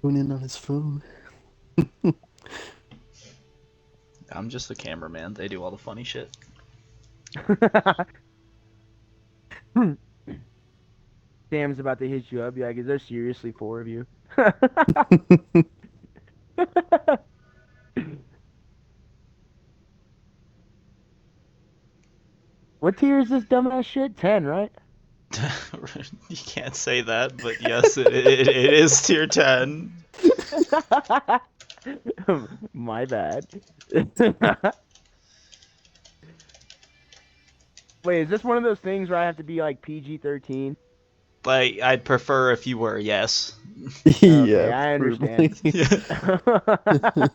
Going in on his phone. I'm just the cameraman. They do all the funny shit. Sam's about to hit you up. You're like, is there seriously four of you? What tier is this dumbass shit? 10, right? You can't say that, but yes, it is tier 10. My bad. Wait, is this one of those things where I have to be like PG-13? Like, I'd prefer if you were, yes. Okay, Yeah, I understand. probably. Yeah.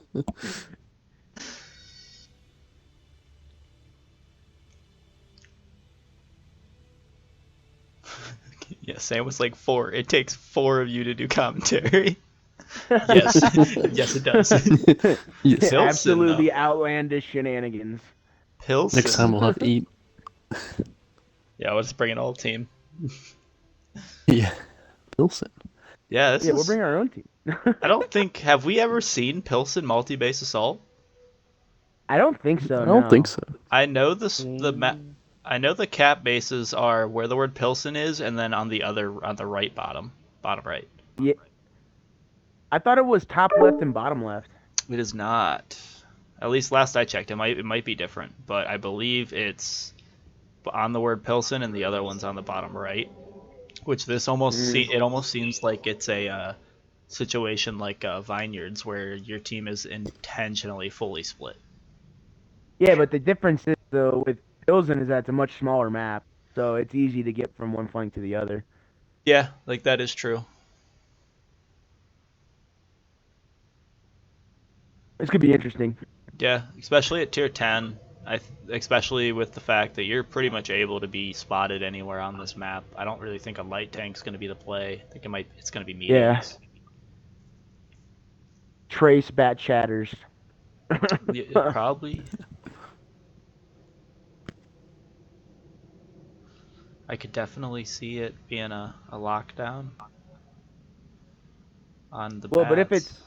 Yeah, Sam was like 4. It takes 4 of you to do commentary. Yes. Yes, it does. Yes. Pilsen, though. Absolutely outlandish shenanigans. Next time Pilsen. we'll have 8. Yeah, we'll just bring an all team. Yeah. Pilsen. Yeah, this Yeah, we'll is. bring our own team. I don't think. Have we ever seen Pilsen multi base assault? I don't think I so, don't think no. so. I know the Mm, I know the cap bases are where the word Pilsen is, and then on the right bottom right. yeah, I thought it was top left and bottom left. It is not. At least last I checked, it might be different, but I believe it's on the word Pilsen, and the other one's on the bottom right. Which this Mm. it almost seems like it's a situation like Vineyards, where your team is intentionally fully split. Yeah, but the difference is though with Pilsen is that it's a much smaller map, so it's easy to get from one flank to the other. Yeah, like that is true. This could be interesting. Yeah, especially at tier 10. Especially with the fact that you're pretty much able to be spotted anywhere on this map. I don't really think a light tank's going to be the play. I think it's going to be Yeah, mediums. trace bat chatters. Yeah, probably. I could definitely see it being a lockdown on the Well, but if bats. it's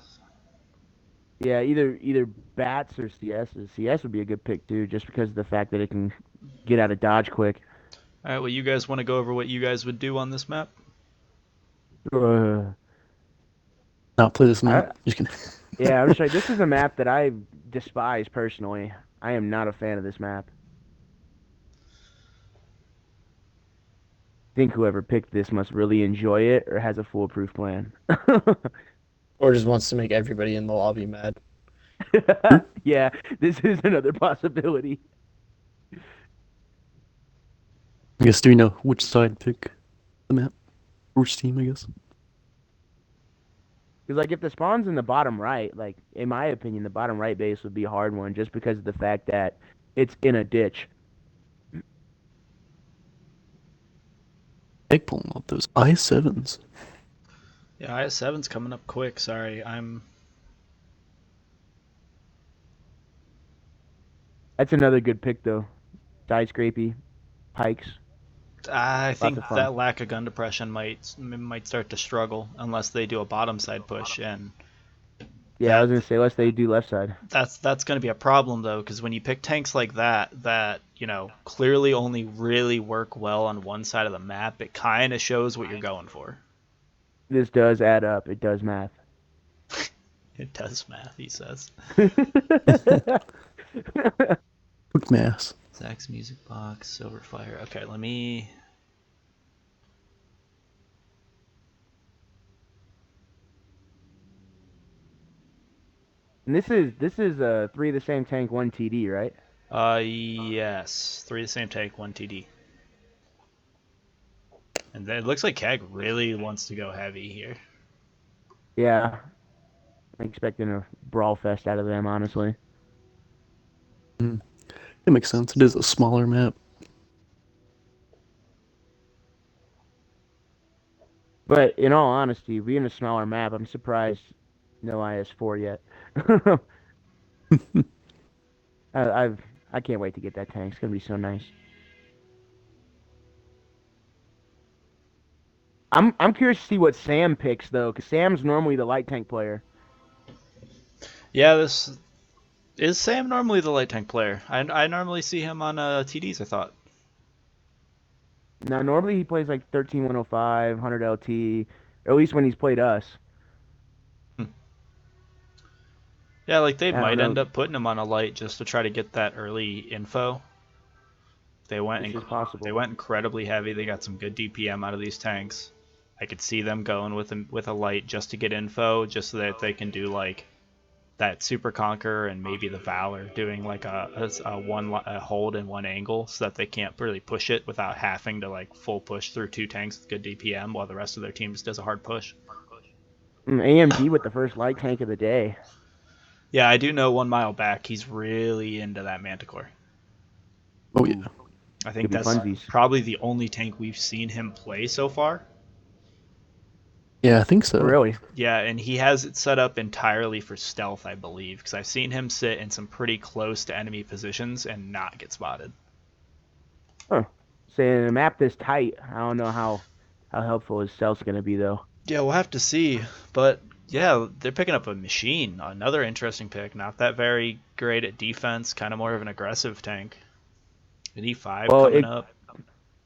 yeah, either bats or CSs. CS would be a good pick too, just because of the fact that it can get out of dodge quick. All right, well, you guys want to go over what you guys would do on this map? Uh, Not play this map. I Just kidding. yeah, I'm just like this is a map that I despise personally. I am not a fan of this map. Think whoever picked this must really enjoy it or has a foolproof plan. Or just wants to make everybody in the lobby mad. True. Yeah, this is another possibility. I guess, do we know which side pick the map? Which team, I guess? Because like if the spawn's in the bottom right, like in my opinion, the bottom right base would be a hard one just because of the fact that it's in a ditch. Egg pulling up those I7s. Yeah, IS-7's coming up quick. Sorry, I'm. That's another good pick though. Side scrapey, pikes, I lots think of fun. that lack of gun depression might start to struggle unless they do a bottom side push, and Yeah, I that was gonna say let's say do left side. that's going to be a problem though, because when you pick tanks like that clearly only really work well on one side of the map, it kind of shows what you're going for. This does add up. It does math. It does math, he says. Quick mass. Zach's music box, Silverfire. Okay, let me. And this is three of the same tank, one TD, right? Yes, 3 the same tank, 1 TD. And then it looks like KEG really wants to go heavy here. Yeah, I'm expecting a brawl fest out of them, honestly. Mm. It makes sense. It is a smaller map. But in all honesty, being a smaller map, I'm surprised no IS4 yet. I, I've I can't wait to get that tank. It's gonna be so nice. I'm curious to see what Sam picks though, because Sam's normally the light tank player. Yeah, this is Sam normally the light tank player. I normally see him on TDs. I thought. Now normally he plays like 13105, 100 LT, or at least when he's played us. Hmm. Yeah, like they I don't might know. end up putting him on a light just to try to get that early info. They went This is they possible. went incredibly heavy. They got some good DPM out of these tanks. I could see them going with a light just to get info, just so that they can do like that Super Conquer and maybe the Valor doing like a hold in one angle, so that they can't really push it without having to like full push through two tanks with good DPM, while the rest of their team just does a hard push. AMD with the first light tank of the day. Yeah, I do know 1 mile back he's really into that Manticore. Oh Ooh, yeah. I think could be that's funsies. probably the only tank we've seen him play so far. Yeah, I think so. Really? Yeah, and he has it set up entirely for stealth, I believe, because I've seen him sit in some pretty close to enemy positions and not get spotted. Huh. Saying a map this tight, I don't know how helpful his stealth's gonna be though. Yeah, we'll have to see. But yeah, they're picking up a machine. Another interesting pick. Not that very great at defense, kind of more of an aggressive tank. An E5 Well, coming up.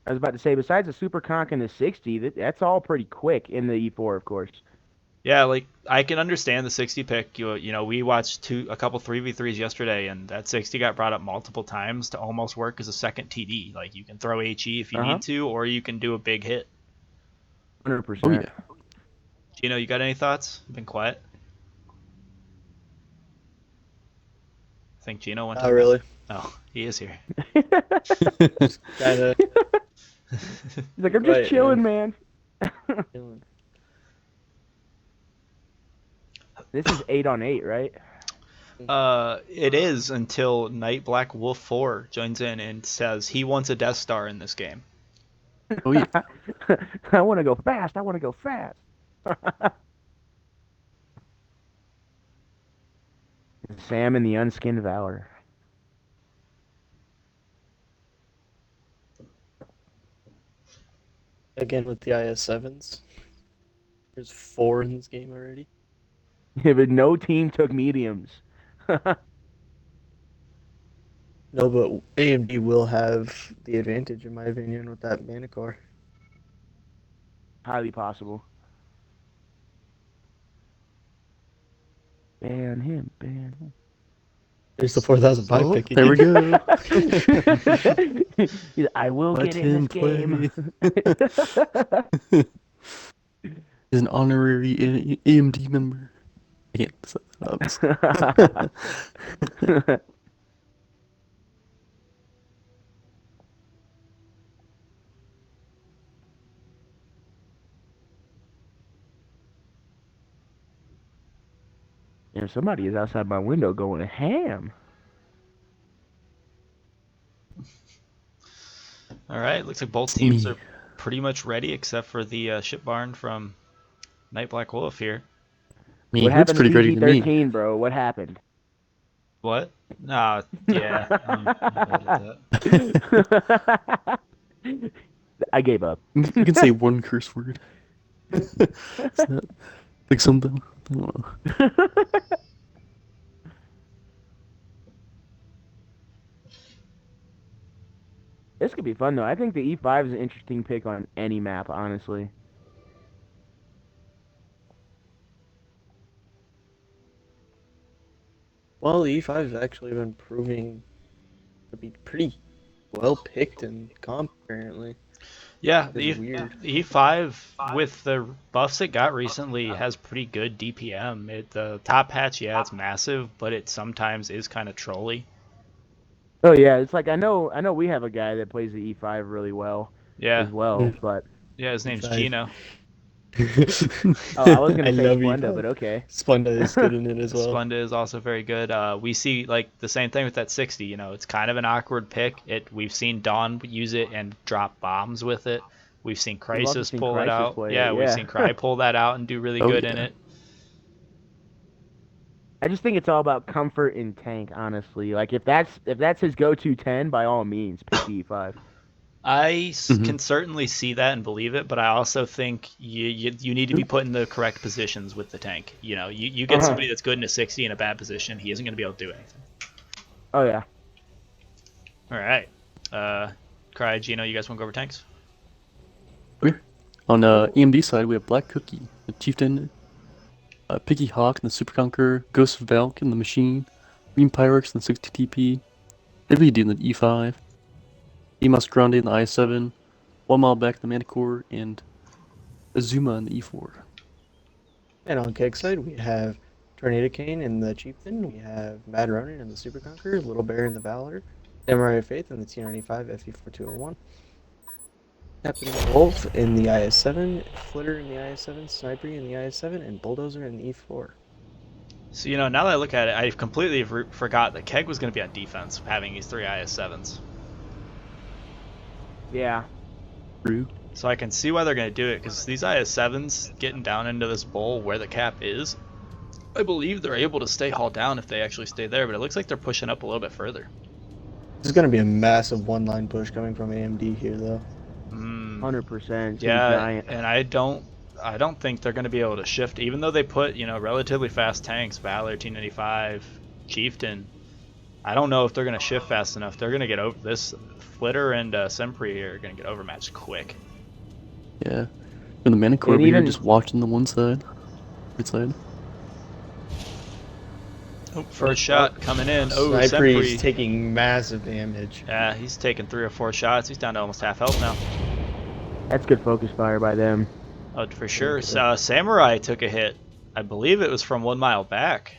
I was about to say, besides the Super Conk and the 60, that's all pretty quick in the E4, of course. Yeah, like I can understand the 60 pick. You know, we watched a couple 3v3s yesterday, and that 60 got brought up multiple times to almost work as a second TD. Like you can throw HE if you Uh-huh. need to, or you can do a big hit. Oh 100%. yeah. Gino, you got any thoughts? You've been quiet. I think Gino went to Not the bathroom. really. Oh, he is here. Kind of He's like, I'm just quiet, man. chilling, man. Chilling. This is 8-on-8, right? It is until Night Black Wolf 4 joins in and says he wants a Death Star in this game. Oh yeah. I want to go fast. I want to go fast. Sam and the Unskinned Valor. Again with the IS-7s. There's 4 in this game already. Yeah, but no team took mediums. No, but AMD will have the advantage, in my opinion, with that Manicore. Highly possible. Ban him, ban him. There's the 4005 Oh, pick there we again. go. I will Let get in him this game. play. He's an honorary AMD member. I can't set that up. Somebody is outside my window going ham. All right, looks like both It's teams me. are pretty much ready except for the ship barn from Night Black Wolf here. I mean, What he looks happened to pretty ready to me. PG-13, bro? What happened? What? Yeah, I'm bad at that. I gave up. You can say one curse word. It's not like something. I don't know. This could be fun though. I think the E5 is an interesting pick on any map, honestly. Well, the E5 has actually been proving to be pretty well picked in comp, apparently. Yeah, Which is weird. the E5 with the buffs it got recently has pretty good DPM. The top hatch, yeah, it's massive, but it sometimes is kind of trolly. Oh yeah, it's like I know we have a guy that plays the E5 really well Yeah, as well, but yeah, his name's E5. Gino. oh, I was gonna I say love Splenda, E5. but okay. Splenda is good in it as well. Splenda is also very good. We see like the same thing with that 60. You know, it's kind of an awkward pick. We've seen Dawn use it and drop bombs with it. We've seen We've also Crisis seen pull it Crisis out. play it, Yeah, we've yeah. seen Cry pull that out and do really Oh good in yeah. it. I just think it's all about comfort in tank, honestly. Like if that's his go-to 10, by all means, pick the E5. Can certainly see that and believe it, but I also think you need to be put in the correct positions with the tank. You know, you get somebody that's good in a 60 in a bad position, he isn't going to be able to do anything. Oh yeah. All right. Cry, Gino, you guys want to go over tanks? Okay. On AMD side, we have Black Cookie, the Chieftain, Picky Hawk, and the Super Conqueror, Ghost of Valk, and the Machine, Green Pyrex, and the 60 TP, WD in the E5, Emas Grande in the I7, 1 Mile Back in the Manticore, and Azuma in the E4. And on KEG side, we have Tornado Cane in the Chieftain. We have Mad Ronin in the Super Conqueror, Little Bear in the Valor, Samurai of Faith in the T95 FE4201, Captain Wolf in the IS7, Flitter in the IS7, Sniper in the IS7, and Bulldozer in the E4. So, you know, now that I look at it, I completely forgot that KEG was going to be on defense, having these 3 IS7s. Yeah. True. So I can see why they're going to do it, because these IS7s getting down into this bowl where the cap is, I believe they're able to stay hauled down if they actually stay there, but it looks like they're pushing up a little bit further. This is going to be a massive one-line push coming from AMD here, though. 100%. Yeah, Giant. and I don't think they're going to be able to shift, even though they put, you know, relatively fast tanks, Valor, T95, Chieftain. I don't know if they're going to shift fast enough. They're going to get over this. Flitter and Sempri are going to get overmatched quick. Yeah. And the Manticore And over here even- just watching the one side. Right side. Oh, first shot coming in. Oh, Sniper is Sempri. taking massive damage. Yeah, he's taken 3 or 4 shots. He's down to almost half health now. That's good focus fire by them. Oh, for sure. Samurai took a hit. I believe it was from 1 mile back.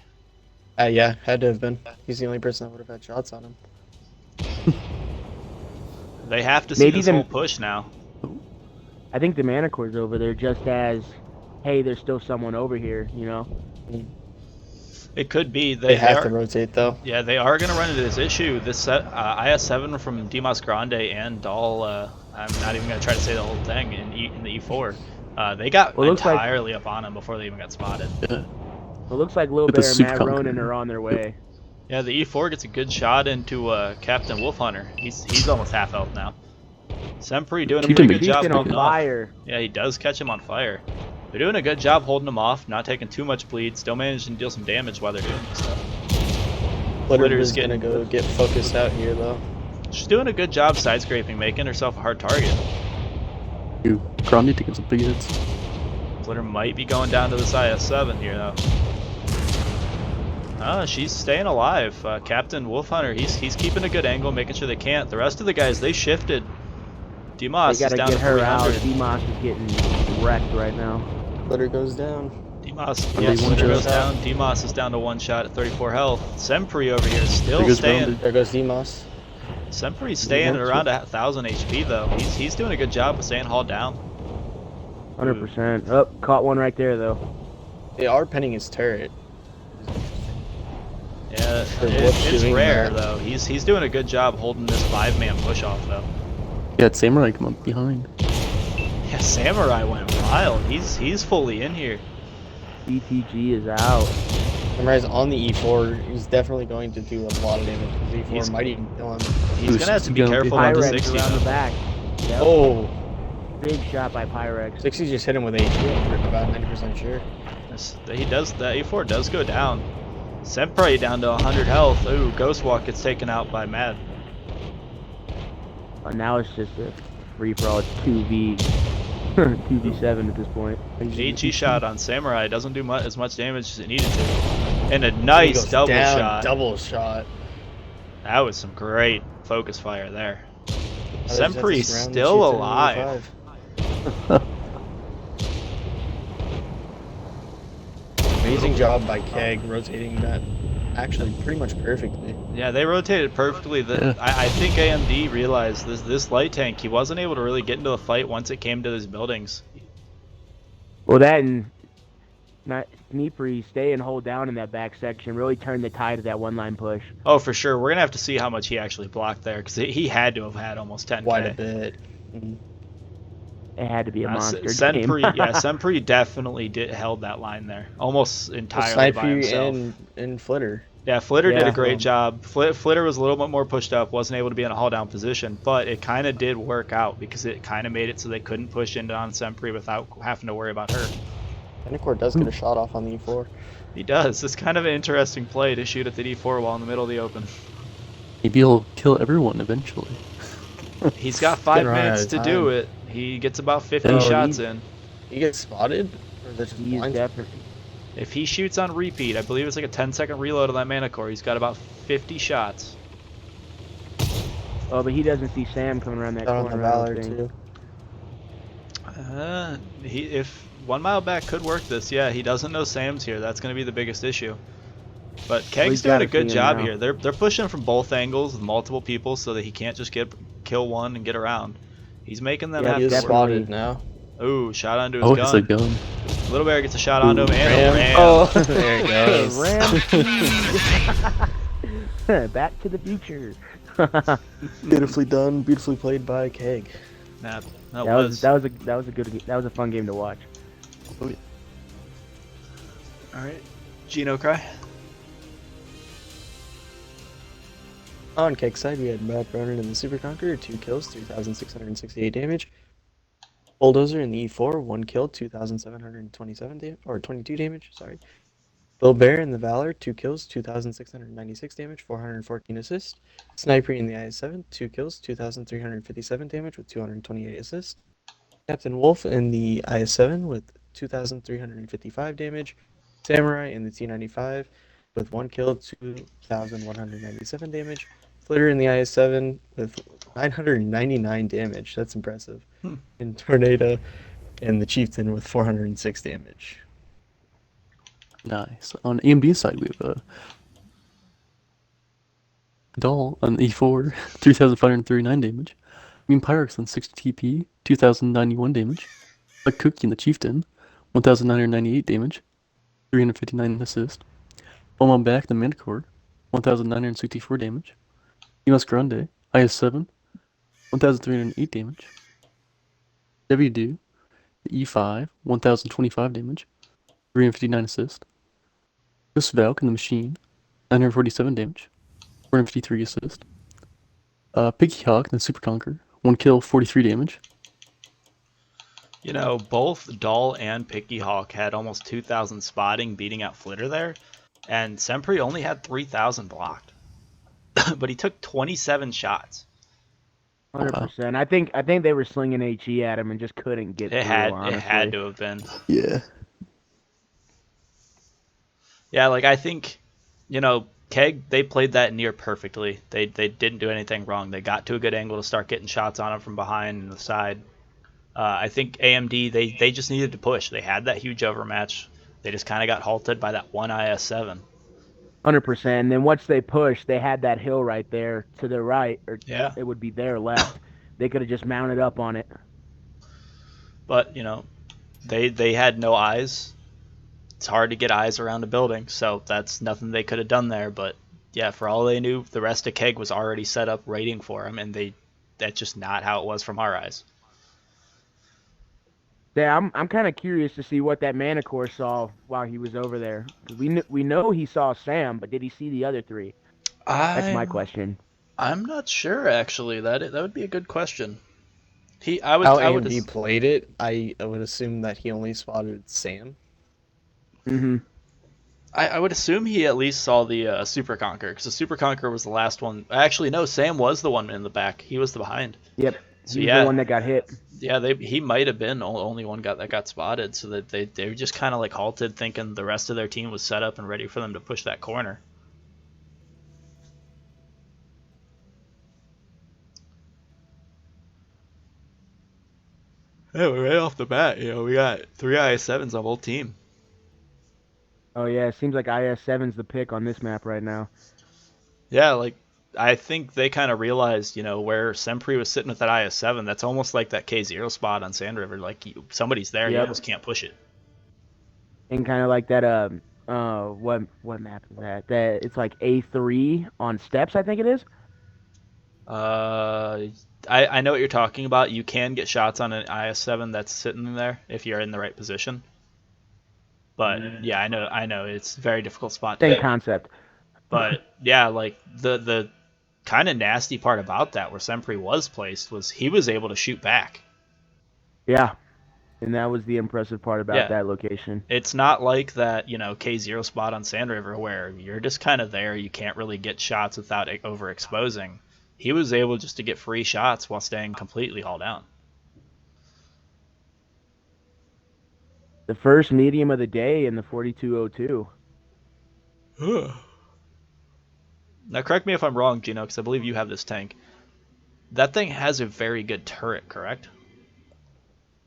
Yeah, had to have been. He's the only person that would have had shots on him. They have to see Maybe this them- whole push now. I think the Manicore's over there just as, hey, there's still someone over here, you know? It could be. They have are, to rotate, though. Yeah, they are going to run into this issue. This IS-7 from Dimas Grande and Dahl, I'm not even going to try to say the whole thing, in the E4. They got entirely up on him before they even got spotted. Yeah. It looks like Lil With the Bear and Super Matt Conqueror. Ronin are on their way. Yeah, the E4 gets a good shot into Captain Wolfhunter. He's almost half health now. Sempri doing a pretty good job Chieftain on holding off. fire. Yeah, he does catch him on fire. They're doing a good job holding him off, not taking too much bleed, still managing to deal some damage while they're doing this stuff. Flitter's gonna go get focused out here, though. She's doing a good job side scraping, making herself a hard target. Ooh, Grande taking some big hits. Flitter might be going down to this IS-7 here, though. Oh, she's staying alive. Captain Wolfhunter, he's keeping a good angle, making sure they can't. The rest of the guys, they shifted. Dimas They is gotta down get to her out. 300. Dimas is getting wrecked right now. Flitter goes down. Dimas, Are yeah, they one Flitter goes shot? down. Dimas is down to 1 shot at 34 health. Sempri over here still There goes staying. Grounded. There goes Demos. Sempri's staying at around 1,000 HP though. He's doing a good job of staying hauled down. 100%. Oh, caught one right there, though. They are penning his turret. Yeah, For what's it's doing rare that. though. He's doing a good job holding this 5-man push off though. Yeah, it's Samurai come up behind. Yeah, Samurai went wild. He's fully in here. ETG is out. Samurai's on the E4. He's definitely going to do a lot of damage. The E4 He's- might even kill him. He's gonna have to be Gonna be careful on the Pyrex 60 around the though. back. Yep. Oh, Big shot by Pyrex. 60 just hit him with 8. I'm about 90% sure. He does. The A4 does go down. Sempri down to 100 health. Ooh, Ghostwalk gets taken out by Mad. Now it's just a free-for-all. It's 2v. 2v7 at this point. AG shot on Samurai doesn't do as much damage as it needed to. And a nice He goes double down, shot. Double shot. That was some great focus fire there. Others have to Sempri's surround the still shoots in alive. E5. Amazing job by KEG rotating that actually pretty much perfectly. Yeah, they rotated perfectly. I think AMD realized this light tank, he wasn't able to really get into the fight once it came to these buildings. Well, that and Sneepery stay and hold down in that back section really turned the tide of that one-line push. Oh, for sure. We're going to have to see how much he actually blocked there, because he had to have had almost 10k. Quite a bit. Mhm. It had to be a monster game. Sempri definitely held that line there, almost entirely by Sniper himself. and Flitter. Yeah, Flitter did a Yeah. great job. Flitter was a little bit more pushed up, wasn't able to be in a haul down position, but it kind of did work out because it kind of made it so they couldn't push into on Sempri without having to worry about her. Benicor does get a shot off on the E4. He does. It's kind of an interesting play to shoot at the D4 while in the middle of the open. Maybe he'll kill everyone eventually. He's got Getting 5 run out minutes of to do time. it. He gets about 50 Yeah. Oh, shots in. He gets spotted, or they're just He's blind. definitely. If he shoots on repeat, I believe it's like a 10-second reload on that mana core. He's got about 50 shots. Oh, but he doesn't see Sam coming around that Shot on the corner. I don't Valor think. too. If 1 mile back could work this, yeah, he doesn't know Sam's here. That's going to be the biggest issue. But Well, Keg's he's doing a gotta good see him job now. here. They're pushing from both angles with multiple people so that he can't just kill one and get around. He's making them Yeah, have He is to definitely. work. spotted now. Ooh, shot onto his Oh, it's a gun. gun. Little Bear gets a shot onto him and a Ram. ram. Oh, There it goes. Ram speed. Back to the future. Beautifully done. Beautifully played by KEG. That That was. was a fun game to watch. Alright. Gino Cry. On KEG side, we had Matt Ronan in the Super Conqueror, 2 kills, 3,668 damage. Bulldozer in the E4, 1 kill, 2,727 damage, or 22 damage, sorry. Bill Bear in the Valor, 2 kills, 2,696 damage, 414 assists. Sniper in the IS-7, 2 kills, 2,357 damage with 228 assists. Captain Wolf in the IS-7 with 2,355 damage. Samurai in the T-95 with 1 kill, 2,197 damage. Flitter in the IS-7 with 999 damage. That's impressive. And Tornado and the Chieftain with 406 damage. Nice. On AMD side, we have a Doll on E4, 3,539 damage. Mean Pyrex on 60 TP, 2,091 damage. A Cookie in the Chieftain, 1,998 damage, 359 assist. Home on back, the Manticore, 1,964 damage. US Grande, IS-7, 1,308 damage. WD, the E5, 1,025 damage, 359 assist. Ghost Valk in the Machine, 947 damage, 453 assist. Piggy Hawk in the Super Conquer, 1 kill, 43 damage. You know, both Doll and Picky Hawk had almost 2,000 spotting beating out Flitter there, and Sempri only had 3,000 blocked. But he took 27 shots. 100%. I think they were slinging HE at him and just couldn't get It through. had Honestly, it had to have been. Yeah. Yeah, like I think, you know, Keg, they played that near perfectly. They didn't do anything wrong. They got to a good angle to start getting shots on him from behind and the side. I think AMD, they just needed to push. They had that huge overmatch. They just kind of got halted by that one IS-7. 100%. And then once they pushed, they had that hill right there to their right, or Yeah. it would be their left. They could have just mounted up on it. But, you know, they had no eyes. It's hard to get eyes around a building, so that's nothing they could have done there. But yeah, for all they knew, the rest of KEG was already set up waiting for him, and that's just not how it was from our eyes. Yeah, I'm kind of curious to see what that Manicore saw while he was over there. 'Cause we know he saw Sam, but did he see the other three? That's my question. I'm not sure actually. That would be a good question. How AMD played it, I would assume that he only spotted Sam. Mm-hmm. I would assume he at least saw the Super Conqueror, because the Super Conqueror was the last one. Actually, no, Sam was the one in the back. He was the behind. Yep. So He's yeah, the one that got hit. yeah, he might have been the only one that got spotted. So that they were just kind of like halted, thinking the rest of their team was set up and ready for them to push that corner. Yeah, right off the bat, you know, we got 3 IS-7s on both team. Oh yeah, it seems like IS-7's the pick on this map right now. Yeah, like I think they kind of realized, you know, where Sempri was sitting with that IS-7. That's almost like that K0 spot on Sand River. Like somebody's there, you Yep. almost can't push it. And kind of like that what map is that? That it's like A3 on steps, I think it is. I know what you're talking about. You can get shots on an IS-7 that's sitting there if you're in the right position. But yeah, I know it's a very difficult spot to Same hit. concept. But yeah, like the kind of nasty part about that, where Sempri was placed, was he was able to shoot back. Yeah, and that was the impressive part about Yeah. that location. It's not like that, K0 spot on Sand River where you're just kind of there. You can't really get shots without overexposing. He was able just to get free shots while staying completely all down. The first medium of the day in the 4202. Now, correct me if I'm wrong, Gino, because I believe you have this tank. That thing has a very good turret, correct?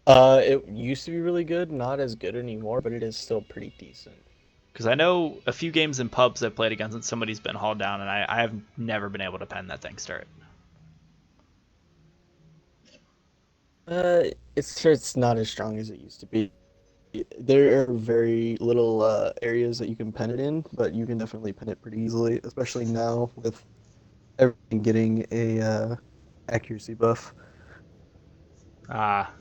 It used to be really good, not as good anymore, but it is still pretty decent. Because I know a few games in pubs I've played against and somebody's been hauled down, and I have never been able to pen that thing's turret. It's not as strong as it used to be. There are very little areas that you can pen it in, but you can definitely pen it pretty easily, especially now with everything getting a accuracy buff. Ah.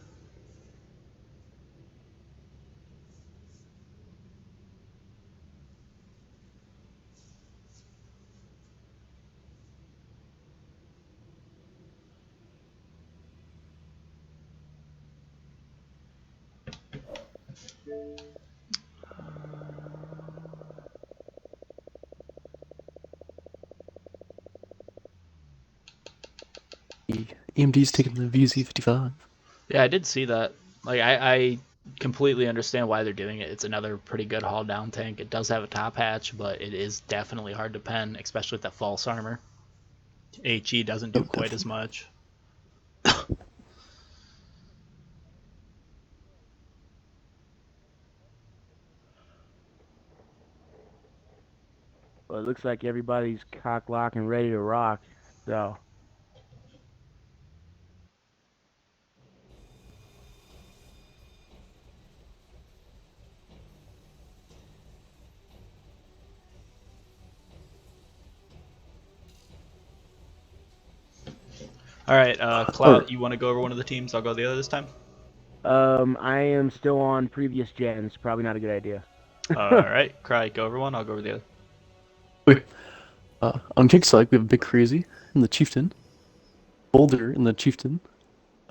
AMD's taking the VZ55. Yeah, I did see that. Like, I completely understand why they're doing it. It's another pretty good haul down tank. It does have a top hatch, but it is definitely hard to pen, especially with that false armor. HE doesn't do Oh, quite definitely. as much. Well, it looks like everybody's cock lock and ready to rock. So All right, Clout, you want to go over one of the teams? I'll go the other this time. I am still on previous gens. Probably not a good idea. All right, Cry, go over one. I'll go over the other. Okay. On KEG side, we have Big Crazy in the Chieftain, Boulder in the Chieftain,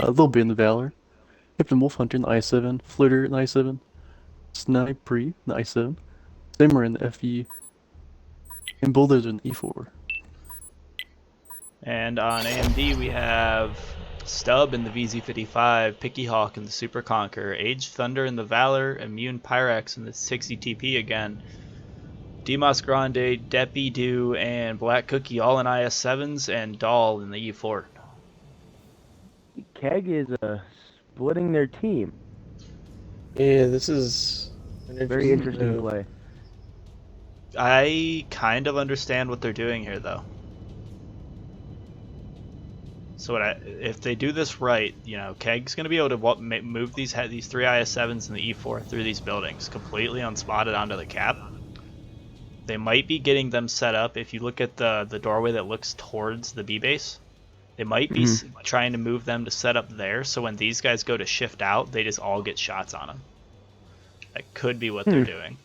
Little Bear in the Valor, Captain Wolf Hunter in the I7, Flitter in the I7, Sniper in the I7, Samurai in the FE, and Boulders in the E4. And on AMD, we have Stub in the VZ55, Picky Hawk in the Super Conqueror, Age Thunder in the Valor, Immune Pyrex in the 60 TP again, Demas Grande, Deppy Do, and Black Cookie all in IS7s, and Doll in the E4. KEG is splitting their team. Yeah, this is an Very interesting move. play. I kind of understand what they're doing here, though. So if they do this right, KEG's going to be able to move these three IS7s and the E4 through these buildings completely unspotted onto the cap. They might be getting them set up. If you look at the doorway that looks towards the B base, they might be trying to move them to set up there, so when these guys go to shift out, they just all get shots on them. That could be what they're doing.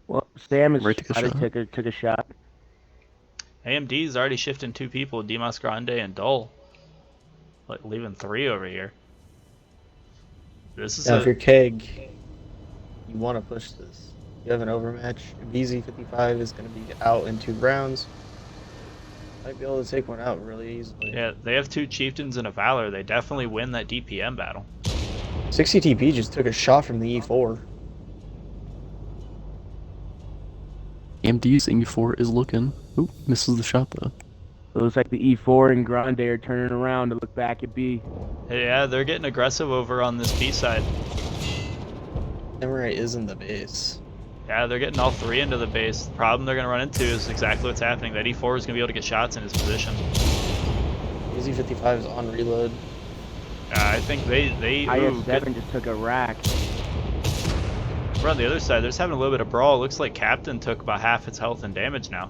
Well, Sam is Took a shot. AMD's already shifting two people, Demas Grande and Dole. Like, leaving three over here. This is Now, if you're KEG, you want to push this. You have an overmatch. VZ55 is going to be out in 2 rounds. Might be able to take one out really easily. Yeah, they have 2 Chieftains and a Valor. They definitely win that DPM battle. 60 TP just took a shot from the E4. AMD's E4 is looking. Oop, misses the shot though. It looks like the E4 and Grande are turning around to look back at B. Yeah, they're getting aggressive over on this B side. Samurai is in the base. Yeah, they're getting all 3 into the base. The problem they're going to run into is exactly what's happening. That E4 is going to be able to get shots in his position. VZ55 is on reload. I think they IS7 just took a rack. We're on the other side. They're just having a little bit of brawl. It looks like Captain took about half its health and damage now.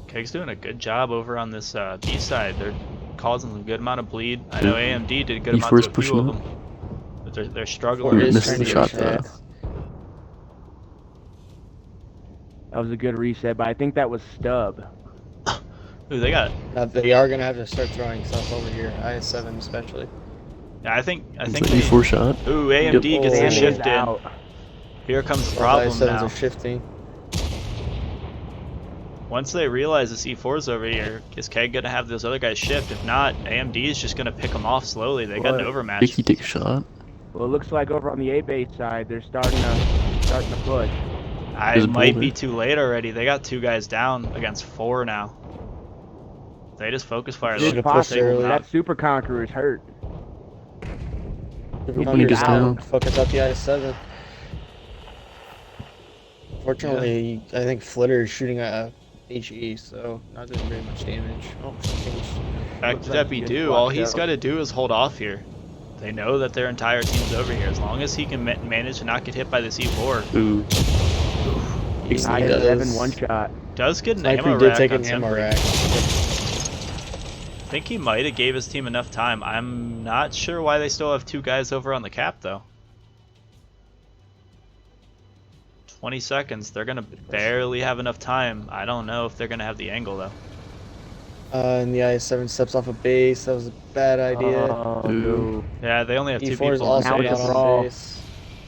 KEG's doing a good job over on this B side. They're causing a good amount of bleed. I know AMD did a good amount to a few of them. They're Four struggling. is Missed trying the to shot, reset. though. That was a good reset, but I think that was stub. Ooh, they got. Now they are gonna have to start throwing stuff over here, IS7 especially. Yeah, I think It's they an need. E4 shot. Ooh, AMD gets the Oh. Sam is shift in. out. Here comes the Both problem IS7s now. are shifting. Once they realize the C4's over here, is KEG gonna have those other guys shift? If not, AMD is just gonna pick them off slowly. They got an Well, overmatch. Picky take a shot. Well, it looks like over on the A base side, they're starting to push. I There's a might boulder. be too late already. They got 2 guys down against 4 now. They just focus fire. Should've They'll pushed take them early. out. That Super Conqueror is hurt. When he He's goes out. down. Focus out the IS7. Fortunately, I think Flitter is shooting a HE, so not doing very much damage. Oh, changed. Back Looks to like Deppy he gets Do. All blocked he's out. got to do is hold off here. They know that their entire team's over here. As long as he can manage to not get hit by the C4, Ooh. He IS7 one does. shot. does get an Sniper ammo did rack take on an ammo Sentry. rack. I think he might have gave his team enough time. I'm not sure why they still have 2 guys over on the cap though. 20 seconds. They're gonna barely have enough time. I don't know if they're gonna have the angle though. And the IS7 steps off a base. That was a bad idea. Oh, Ooh. no. Yeah, they only have 2 E4 is people on also Now it's a not base. on brawl. base.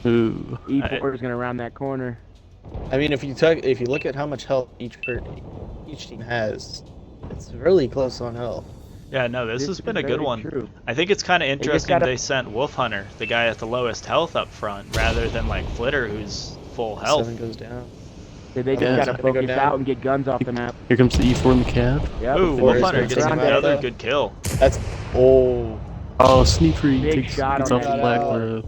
Ooh. E4 is going to round that corner. I mean, if you look at how much health each team has, it's really close on health. Yeah, no, this has is been a good very one. true. I think it's kind of just interesting gotta- they sent Wolf Hunter, the guy at the lowest health up front, rather than like Flitter, who's full health. 7 goes down. They just Yeah. got to Gonna go focus down. out and get guns off the map. Here comes the E4 in the cab. Yep. Ooh, Four Wolf is Hunter gonna gets take him out, another though. good kill. That's oh. Oh, Sneakery Big gets shot off on the that black E4. lip.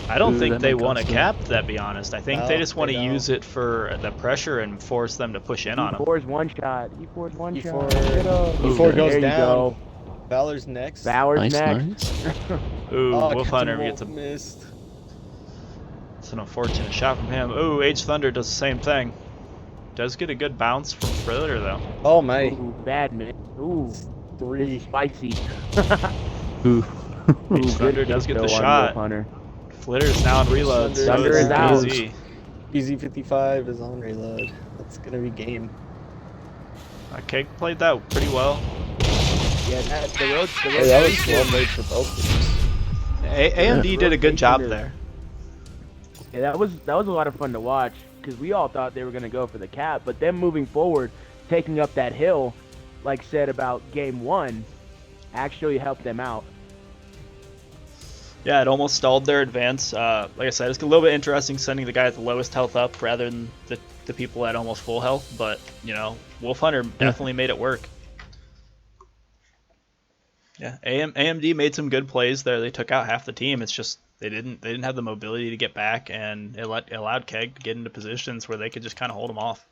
I don't Ooh, think that they might want to cost them. cap, that, be honest. I think they No, just want to they don't. use it for the pressure and force them to push in on them. E4's one shot. E4's one E4 shot. Get up. E4 goes There you down. go. Valor's next. Valor's Nice, next. nice. Ooh, Oh, Wolf Captain Hunter Wolf gets a... missed. It's an unfortunate shot from him. Ooh, H Thunder does the same thing. Does get a good bounce from Flitter though. Oh my. Ooh, bad man. Ooh, 3. spicy. Ooh. Ooh, H Thunder good does get the kill on shot. Wolf Hunter. Flitter's now on reload, so Thunder it's is out. easy. PZ55 is on reload. That's gonna be game. KEG played that pretty well. Yeah, the road. Hey, that was well played for both teams. AMD did a good job Rotation is- there. Yeah, that was a lot of fun to watch because we all thought they were gonna go for the cap, but them moving forward, taking up that hill, like said about game 1, actually helped them out. Yeah, it almost stalled their advance. Like I said, it's a little bit interesting sending the guy at the lowest health up rather than the people at almost full health, but, you know, Wolf Hunter definitely made it work. Yeah, AMD made some good plays there. They took out half the team. It's just they didn't have the mobility to get back, and it allowed KEG to get into positions where they could just kind of hold them off.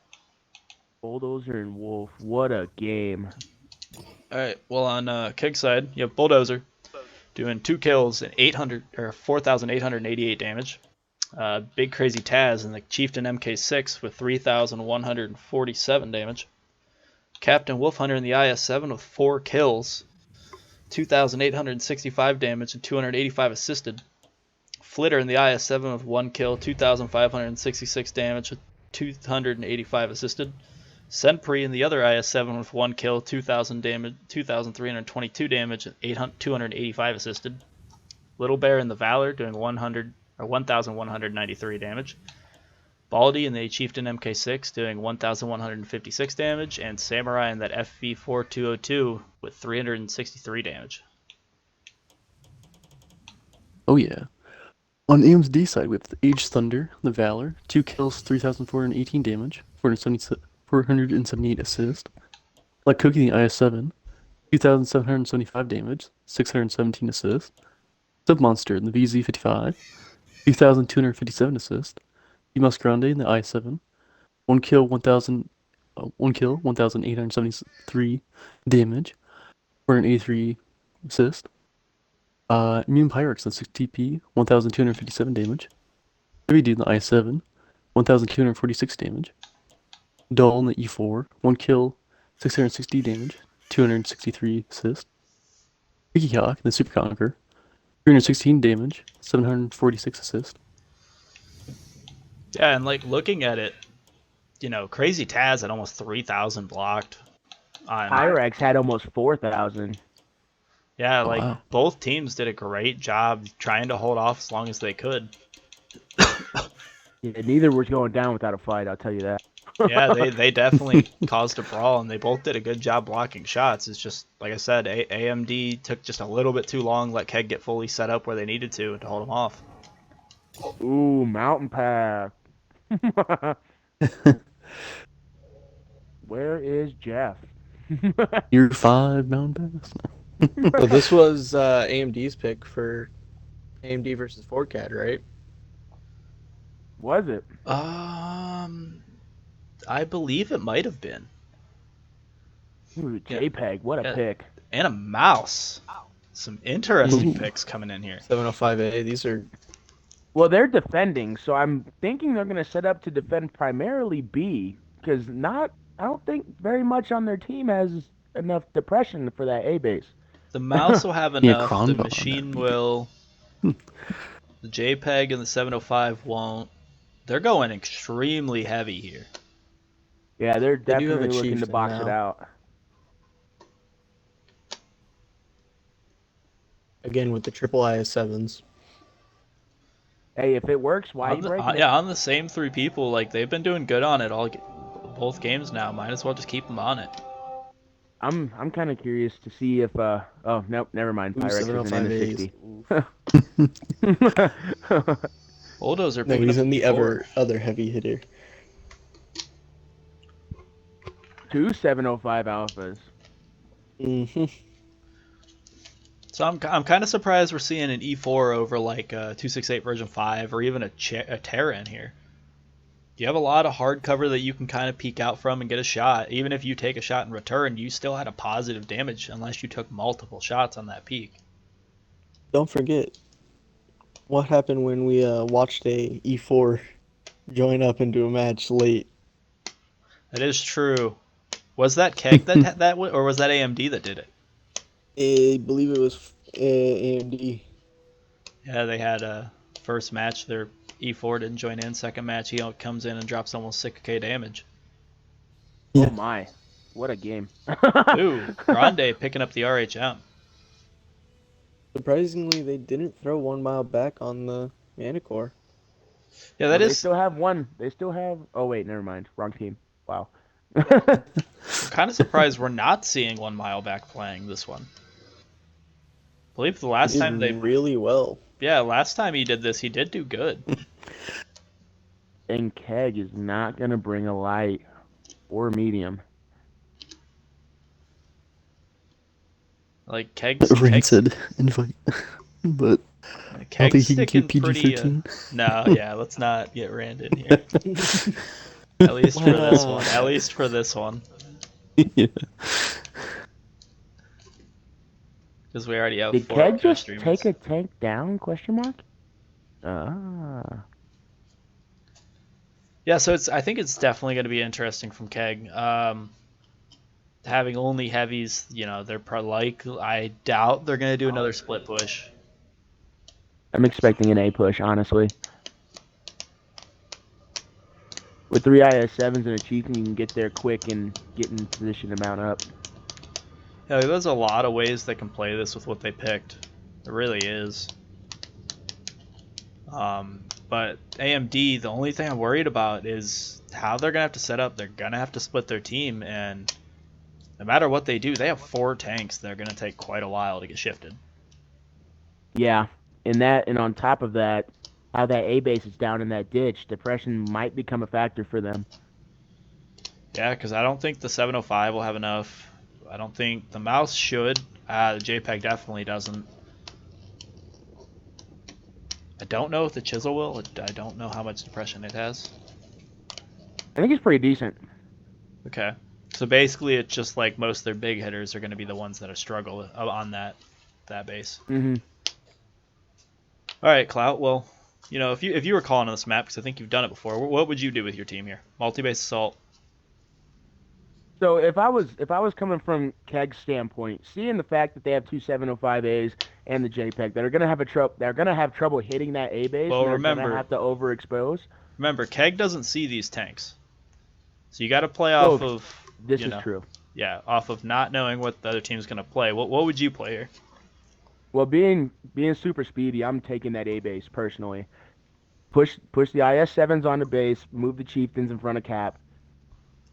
Bulldozer and Wolf, what a game! All right, well on KEG side, you have Bulldozer doing 2 kills and 4,888 damage. Big Crazy Taz and the Chieftain MK6 with 3,147 damage. Captain Wolf Hunter in the IS7 with 4 kills, 2,865 damage and 285 assisted. Flitter in the IS7 with 1 kill, 2,566 damage with 285 assisted. Senpri in the other IS7 with 1 kill, 2,000 damage, 2,322 damage, and 285 assisted. Little Bear in the Valor doing 1,193 damage. Baldy in the Chieftain MK6 doing 1,156 damage, and Samurai in that FV4202 with 363 damage. Oh yeah. On AMD side, we have the Age Thunder, the Valor, 2 kills, 3,418 damage, 478 assist. Like Cookie, the IS7, 2,775 damage, 617 assist. Submonster in the VZ55, 2,257 assist. Emas Grande in the I7, 1 kill, 1,873 damage, 483 assist. Immune Pyrex in 6 TP, 1,257 damage. Heavy Dude in the I7, 1,246 damage. Dull in the E4, 1 kill, 660 damage, 263 assist. Picky Hawk in the Super Conqueror, 316 damage, 746 assist. Yeah, and like looking at it, Crazy Taz had almost 3,000 blocked. Pyrex had almost 4,000. Yeah, Oh, like wow. both teams did a great job trying to hold off as long as they could. Yeah, neither was going down without a fight, I'll tell you that. Yeah, they definitely caused a brawl, and they both did a good job blocking shots. It's just, like I said, AMD took just a little bit too long, let KEG get fully set up where they needed to hold them off. Ooh, Mountain Pass. Where is Jeff? Year 5 Mountain Pass. So this was AMD's pick for AMD versus 4CAD, right? Was it? I believe it might have been. Ooh, Yeah. JPEG, what a Yeah. pick. And a mouse. Some interesting Ooh. picks coming in here. 705A. These are Well, they're defending, so I'm thinking they're going to set up to defend primarily B, because I don't think very much on their team has enough depression for that A base. The mouse will have Yeah, enough. The Kronbot, machine that'd be will. The JPEG and the 705 won't. They're going extremely heavy here. Yeah, they're they do have a definitely looking to chieftain box it now. out. Again with the triple IS7s. Hey, if it works, why are you breaking it? Yeah, on the same three people, like they've been doing good on it both games now. Might as well just keep them on it. I'm kind of curious to see if oh nope, never mind. Ooh, Pyrex isn't in the 705As. 60. Bulldozer No, picking he's up in the the four. other heavy hitter. 2 705 alphas. Mm-hmm. So I'm kind of surprised we're seeing an E4 over like a 268 version 5 or even a Terra in here. You have a lot of hard cover that you can kind of peek out from and get a shot. Even if you take a shot in return, you still had a positive damage unless you took multiple shots on that peak. Don't forget what happened when we watched a E4 join up into a match late. That is true. Was that KEG or was that AMD that did it? I believe it was AMD. Yeah, they had a first match. Their E4 didn't join in. Second match, he comes in and drops almost 6k damage. Oh my, what a game! Ooh, Grande picking up the RHM. Surprisingly, they didn't throw 1 mile back on the Manicore. Yeah, Well, that they is. still have one. They still have. Oh wait, never mind. Wrong team. Wow. I'm kind of surprised we're not seeing 1 mile back playing this one. I believe the They last did time really well. Yeah, last time he did this, he did do good. And KEG is not gonna bring a light or medium. Like Keg's Rancid invite. But I don't think Keg's he can sticking keep pretty. PG-13. No, yeah, let's not get Rand in here. At least for this one. At least for this one, Yeah. because we already have Did 4 KEG Echo just take streamers. a tank down? Question mark. Ah. Yeah, so I think it's definitely going to be interesting from Keg. Having only heavies, they're I doubt they're going to do another split push. I'm expecting an A push, honestly. With 3 IS7s and a chieftain, you can get there quick and get in position to mount up. Yeah, there's a lot of ways they can play this with what they picked. There really is. But AMD, the only thing I'm worried about is how they're going to have to set up. They're going to have to split their team, and no matter what they do, they have 4 tanks that are going to take quite a while to get shifted. Yeah, and on top of that, how that A base is down in that ditch, depression might become a factor for them. Yeah, because I don't think the 705 will have enough. I don't think the mouse should. The JPEG definitely doesn't. I don't know if the chisel will. I don't know how much depression it has. I think it's pretty decent. Okay. So basically, it's just like most of their big hitters are going to be the ones that are struggle on that base. Mm-hmm. All right, Clout. Well, if you were calling on this map, because I think you've done it before, what would you do with your team here? Multi-base assault. So if I was coming from KEG's standpoint, seeing the fact that they have two 705As and the JPEG that are gonna have they're gonna have trouble hitting that A base Well, and they're gonna remember, have to overexpose. KEG doesn't see these tanks, so you got to play off Well, of, this is true. yeah, off of not knowing what the other team's gonna play. What would you play here? Well, being super speedy, I'm taking that A base personally. Push the IS-7s on the base, move the chieftains in front of cap,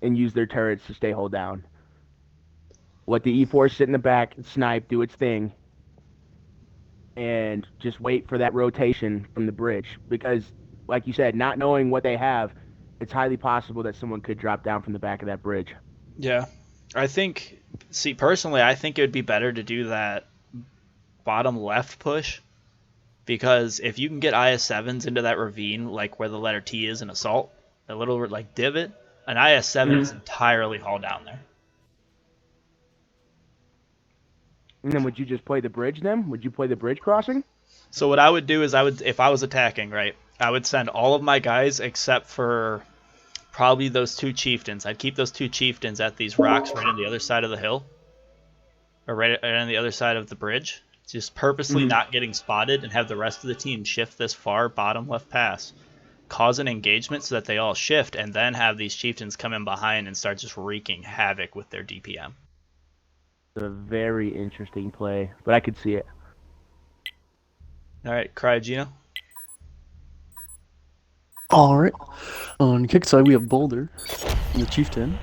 and use their turrets to stay hold down. Let the E4 sit in the back, snipe, do its thing, and just wait for that rotation from the bridge. Because, like you said, not knowing what they have, it's highly possible that someone could drop down from the back of that bridge. Yeah, I think. See, personally, I think it would be better to do that bottom left push, because if you can get IS-7s into that ravine, like where the letter T is in assault, a little like divot, an IS-7 is entirely hauled down there. And then would you just play the bridge then? Would you play the bridge crossing? So what I would do is if I was attacking, right, I would send all of my guys except for probably those two chieftains. I'd keep those two chieftains at these rocks right on the other side of the hill, or right on the other side of the bridge, just purposely not getting spotted, and have the rest of the team shift this far bottom left pass, cause an engagement so that they all shift, and then have these chieftains come in behind and start just wreaking havoc with their DPM. It's a very interesting play, but I could see it. All right, Cryogeno. All right. On kick side, we have Boulder in the Chieftain,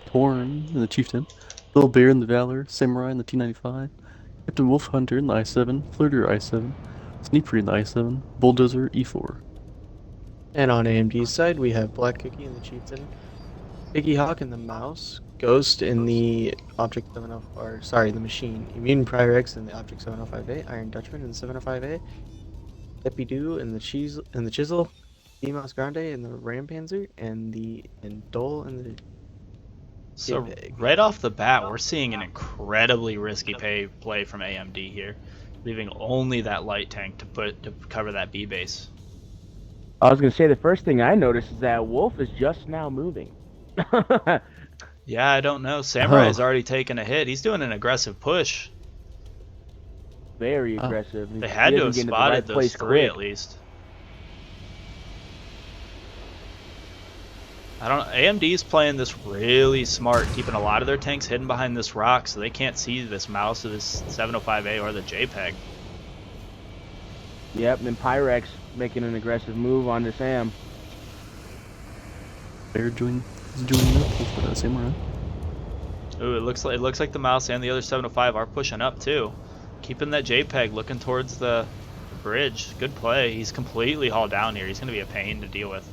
Torn in the Chieftain, Little Bear in the Valor, Samurai in the T95, Captain Wolf Hunter in the I7, Flirter I7, Sneakery in the I7, Bulldozer E4. And on AMD's side, we have Black Cookie in the Chieftain, Piggy Hawk in the Mouse, Ghost in the Object 70, or sorry, the Machine, Immune Pyrex in the Object 705A, Iron Dutchman in the 705A, Epidoo in the Chisel, Mouse Grande in the Rampanzer, and Dole in the So JPEG. right off the bat, we're seeing an incredibly risky play from AMD here, leaving only that light tank to cover that B base. I was gonna say the first thing I noticed is that Wolf is just now moving. Yeah, I don't know. Samurai's already taken a hit. He's doing an aggressive push. Very aggressive. They had to have He doesn't get into the spotted right those place three quick. at least. I don't. AMD's playing this really smart, keeping a lot of their tanks hidden behind this rock, so they can't see this mouse or this 705A or the JPEG. Yep, and then Pyrex making an aggressive move onto Sam. Bear is joining up with Samurai. Ooh, it looks like the mouse and the other 705 are pushing up too, keeping that JPEG looking towards the bridge. Good play. He's completely hauled down here. He's gonna be a pain to deal with.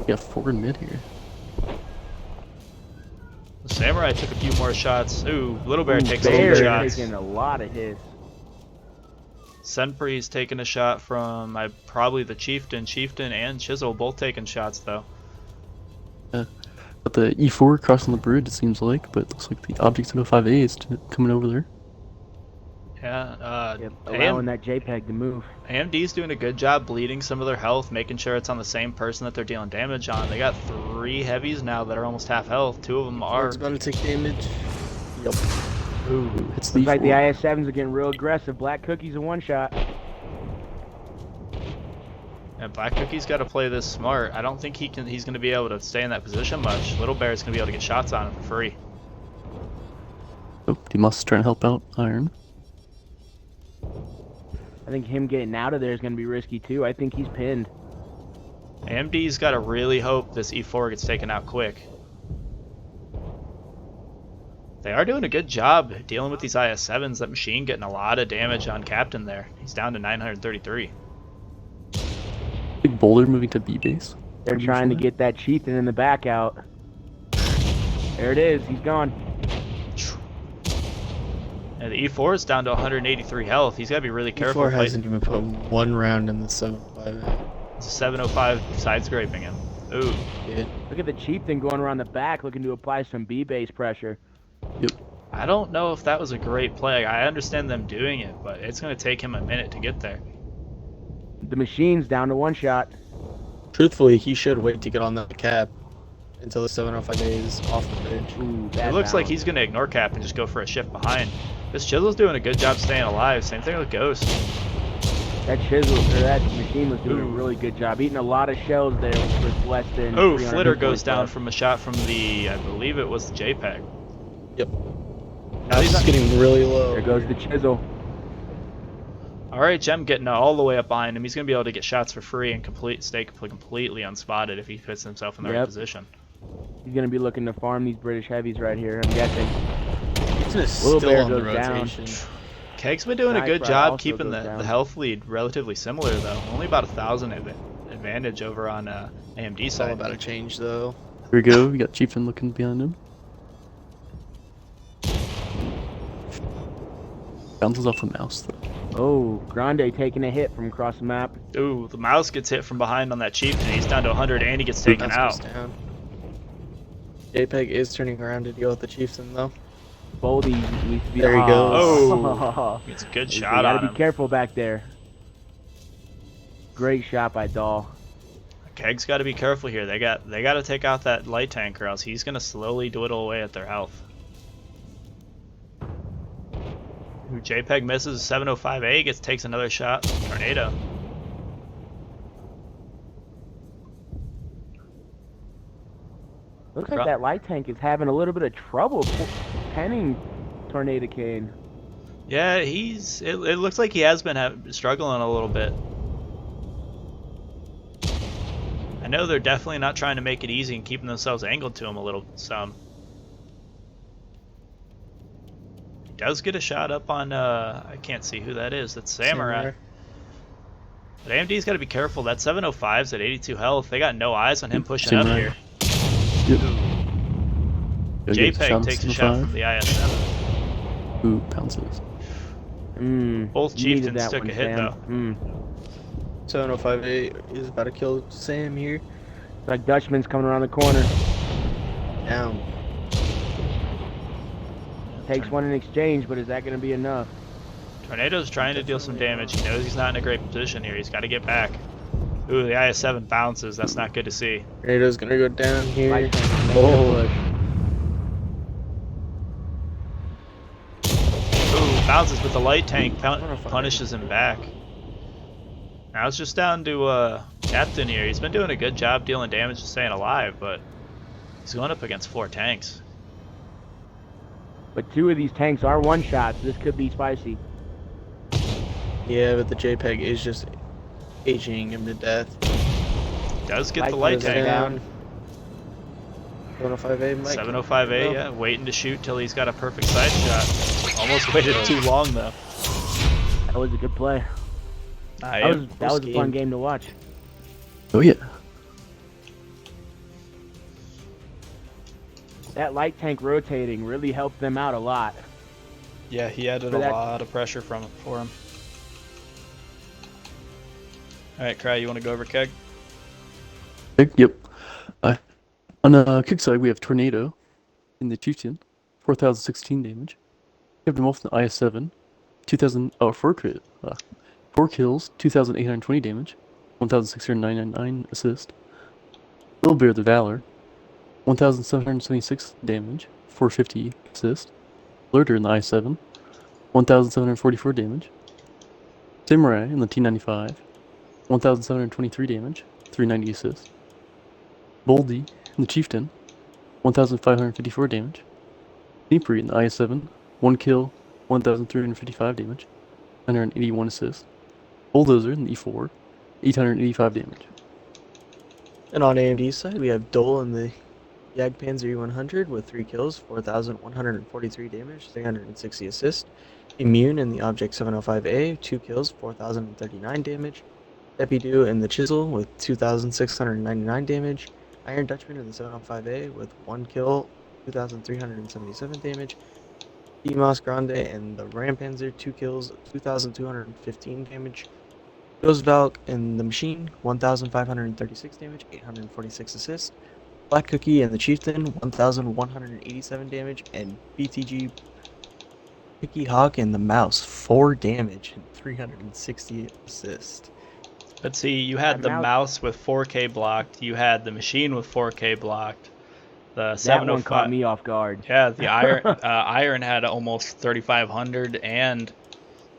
Yeah, 4 in mid here. The Samurai took a few more shots. Ooh, Little Bear takes Bear some shots. taking a lot of hits. Senpri's taking a shot from probably the Chieftain and Chisel both taking shots though. But the E4 crossing the bridge, it seems like, but it looks like the Object 705A is coming over there. Yeah, Yep, allowing that JPEG to move. AMD's doing a good job bleeding some of their health, making sure it's on the same person that they're dealing damage on. They got 3 heavies now that are almost half health. 2 of them are. It's about to take damage. Yep. Ooh, it's the Looks like the E4. IS-7s are getting real aggressive. Black Cookie's a one-shot. And Black Cookie's got to play this smart. I don't think he's going to be able to stay in that position much. Little Bear's going to be able to get shots on him for free. Oh, Demus is trying to help out Iron. I think him getting out of there is going to be risky too. I think he's pinned. AMD's got to really hope this E4 gets taken out quick. They are doing a good job dealing with these IS-7s. That Machine getting a lot of damage on Captain there. He's down to 933. Big Boulder moving to B base. They're trying to get that chieftain in the back out. There it is. He's gone. And the E4 is down to 183 health. He's got to be really careful. E4 hasn't even put 1 round in the 705. 705 side scraping him. Ooh. Good. Look at the chieftain going around the back looking to apply some B-base pressure. Yep. I don't know if that was a great play. I understand them doing it, but it's going to take him a minute to get there. The Machine's down to 1 shot. Truthfully, he should wait to get on that cap until the 705A is off the bridge. Ooh, It bad looks like balance. he's going to ignore Cap and just go for a shift behind. This Chisel's doing a good job staying alive. Same thing with Ghost. That chisel or that machine was doing a Ooh. really good job, eating a lot of shells there with less than. Oh, 300 Flitter hit goes points down left. from a shot from the, I believe it was the JPEG. Yep. Now Now he's he's not- getting really low. There goes the chisel. All right, Gem getting all the way up behind him. He's going to be able to get shots for free and stay completely unspotted if he puts himself in the right Yep. position. He's gonna be looking to farm these British heavies right here. I'm guessing. Chieftain is Little still Bear on the goes down. rotation. Keg's been doing a Nice good Ride job also keeping goes the down. health lead relatively similar, though. Only about 1,000 advantage over on AMD It's all side. about a change, though. Here we go. We got Chieftain looking behind him. Bounces off a mouse though. Oh, Grande taking a hit from across the map. Ooh, the mouse gets hit from behind on that Chieftain. He's down to 100 and he gets taken Mouse goes out. down. JPEG is turning around to deal with the Chieftain, though. Boldy needs to be. There he goes. Oh, gets a good You shot gotta on be him. careful back there. Great shot by Dahl. Keg's got to be careful here. They got to take out that light tank, or else he's gonna slowly dwindle away at their health. Ooh, JPEG misses 705A, takes another shot. Tornado. Looks like that light tank is having a little bit of trouble penning Tornado Cane. Yeah, it looks like he has been struggling a little bit. I know they're definitely not trying to make it easy and keeping themselves angled to him a little some. He does get a shot up on I can't see who that is. That's Samurai. But AMD's got to be careful. That 705's at 82 health. They got no eyes on him pushing up Samurai. here. Yep. Ooh. Gotta get JPEG shot takes a in the shot five. from the IS-7. Ooh, pounces. Both you needed chieftains that took one, a hit Sam. though. 705A is about to kill Sam here. It's like Dutchman's coming around the corner. Down. Takes one in exchange, but is that going to be enough? Tornado's trying to deal some damage. He knows he's not in a great position here. He's got to get back. Ooh, the IS-7 bounces. That's not good to see. Tornado's gonna go down here. Light tank is making a Oh, push. Ooh, bounces with the light tank. Ooh. Punishes him back. Now it's just down to Captain here. He's been doing a good job dealing damage and staying alive, but he's going up against 4 tanks. But 2 of these tanks are one-shots. This could be spicy. Yeah, but the JPEG is just aging him to death. He does get the Light light tank tank. down. 705A might 705A, yeah, waiting to shoot till he's got a perfect side shot. Almost waited too long though. That was a good play. That was a fun game to watch. Oh yeah. That light tank rotating really helped them out a lot. Yeah, he added For a that- lot of pressure for him. All right, Cry, you want to go over Keg? Yep. On the kick side, we have Tornado in the Chieftain, 4,016 damage. We have them off in the IS-7, 2,000. Oh, 4 kills, 2,820 damage, 1,699 assist. Little Bear the Valor, 1,776 damage, 450 assist. Lurder in the I-7, 1,744 damage. Samurai in the T95, 1,723 damage, 390 assist. Boldy in the Chieftain, 1,554 damage. Sneepery in the IS-7, 1 kill, 1,355 damage, 181 assist. Bulldozer in the E4, 885 damage. And on AMD's side, we have Dole in the Jagdpanzer E100 with 3 kills, 4,143 damage, 360 assist. Immune in the Object 705A, 2 kills, 4,039 damage. Epidu in the Chisel with 2,699 damage. Iron Dutchman in the 705A with 1 kill, 2,377 damage. Demos Grande and the Rampanzer, 2 kills, 2,215 damage. Ghost Valk in the Machine, 1,536 damage, 846 assists. Black Cookie and the Chieftain, 1,187 damage, and BTG Picky Hawk and the Mouse, 4 damage and 360 assists. But see, you had That the mouse- mouse with 4K blocked. You had the machine with 4K blocked. The That one caught 705. me off guard. Yeah, the Iron had almost 3,500, and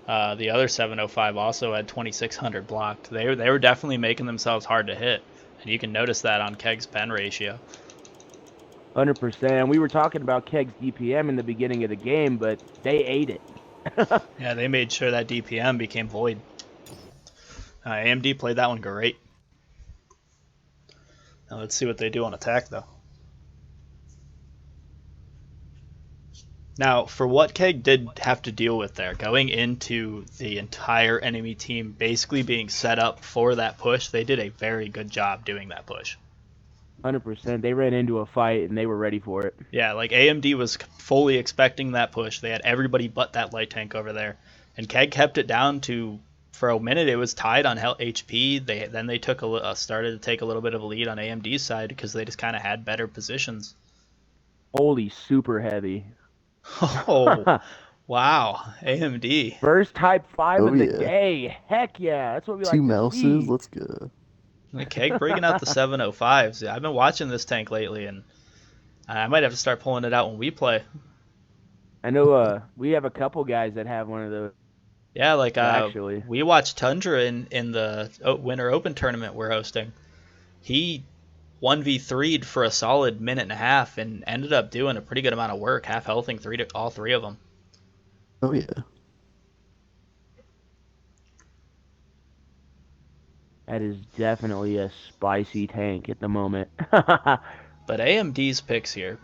the other 705 also had 2,600 blocked. They were definitely making themselves hard to hit, and you can notice that on KEG's pen ratio. 100%. We were talking about Keg's DPM in the beginning of the game, but they ate it. Yeah, they made sure that DPM became void. AMD played that one great. Now let's see what they do on attack, though. Now, for what KEG did have to deal with there, going into the entire enemy team basically being set up for that push, they did a very good job doing that push. 100%. They ran into a fight and they were ready for it. Yeah, like AMD was fully expecting that push. They had everybody but that light tank over there. And KEG kept it down to, for a minute, it was tied on HP. Then they took started to take a little bit of a lead on AMD's side because they just kind of had better positions. Holy super heavy. Oh, wow. AMD. First Type 5 Oh of the yeah. day. Heck yeah. That's what we Two like to mouses. see. Let's go. KEG breaking out the 705s. I've been watching this tank lately, and I might have to start pulling it out when we play. I know we have a couple guys that have one of those, Yeah, like actually. we watched Tundra in the Winter Open tournament we're hosting. He 1v3'd for a solid minute and a half and ended up doing a pretty good amount of work, half healthing all three of them. Oh yeah. That is definitely a spicy tank at the moment. But AMD's picks here.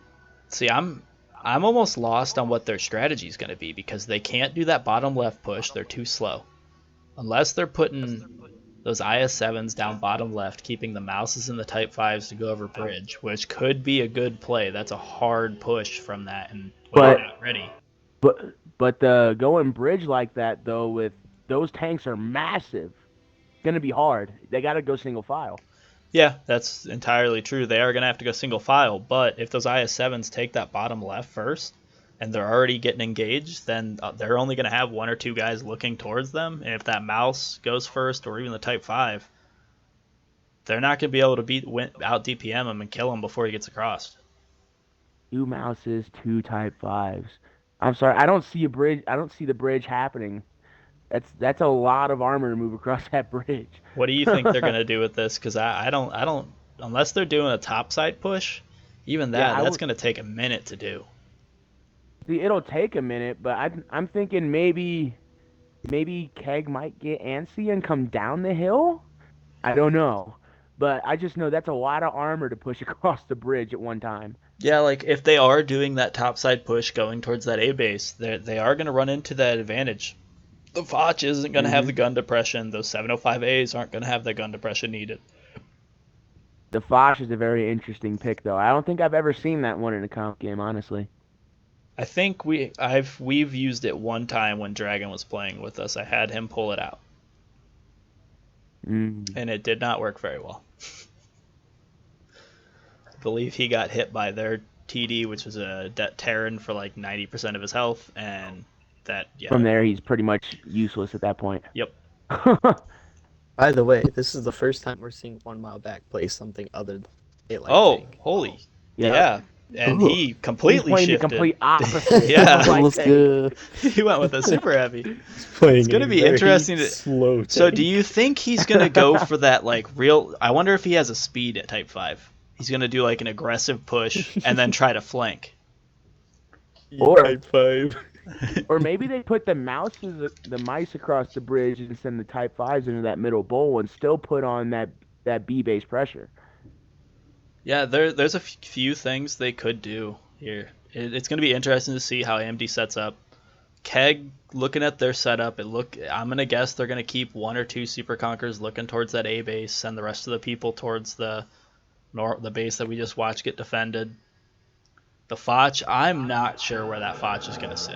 See, I'm almost lost on what their strategy is going to be because they can't do that bottom left push. They're too slow. Unless they're putting those IS-7s down bottom left, keeping the mouses and the Type 5s to go over bridge, which could be a good play. That's a hard push from that, and when But- you're not ready. But going bridge like that, though, with those tanks are massive. It's going to be hard. They got to go single file. Yeah, that's entirely true. They are going to have to go single file, but if those IS-7s take that bottom left first, and they're already getting engaged, then they're only going to have one or two guys looking towards them. And if that mouse goes first, or even the Type 5, they're not going to be able to out DPM him and kill him before he gets across. 2 mouses, 2 Type 5s. I'm sorry, I don't see a bridge. I don't see the bridge happening. That's a lot of armor to move across that bridge. What do you think they're going to do with this? Because I don't, unless they're doing a topside push, even that's going to take a minute to do. See, it'll take a minute, but I'm thinking maybe KEG might get antsy and come down the hill. I don't know, but I just know that's a lot of armor to push across the bridge at one time. Yeah, like if they are doing that topside push going towards that A base, they are going to run into that advantage. The Foch isn't going to have the gun depression. Those 705As aren't going to have the gun depression needed. The Foch is a very interesting pick, though. I don't think I've ever seen that one in a comp game, honestly. I think we've used it one time when Dragon was playing with us. I had him pull it out, and it did not work very well. I believe he got hit by their TD, which was a Terran for like 90% of his health, and from there he's pretty much useless at that point. Yep. By the way, this is the first time we're seeing 1 Mile Back play something other than Daylight Tank. Holy. Yeah. Yeah. And he completely He's playing shifted. the complete opposite. Yeah. Let's go. He went with a super heavy. It's gonna be interesting to- slow So tank. do you think he's going to go for that like real... I wonder if he has a speed at Type 5. He's going to do like an aggressive push and then try to flank. Or- Type 5. Or maybe they put the mice across the bridge and send the Type 5s into that middle bowl and still put on that B base pressure. Yeah, there's a few things they could do here. It's going to be interesting to see how AMD sets up. KEG, looking at their setup, I'm going to guess they're going to keep one or two Super Conquerors looking towards that A base, send the rest of the people towards the base that we just watched get defended. The Foch, I'm not sure where that Foch is going to sit.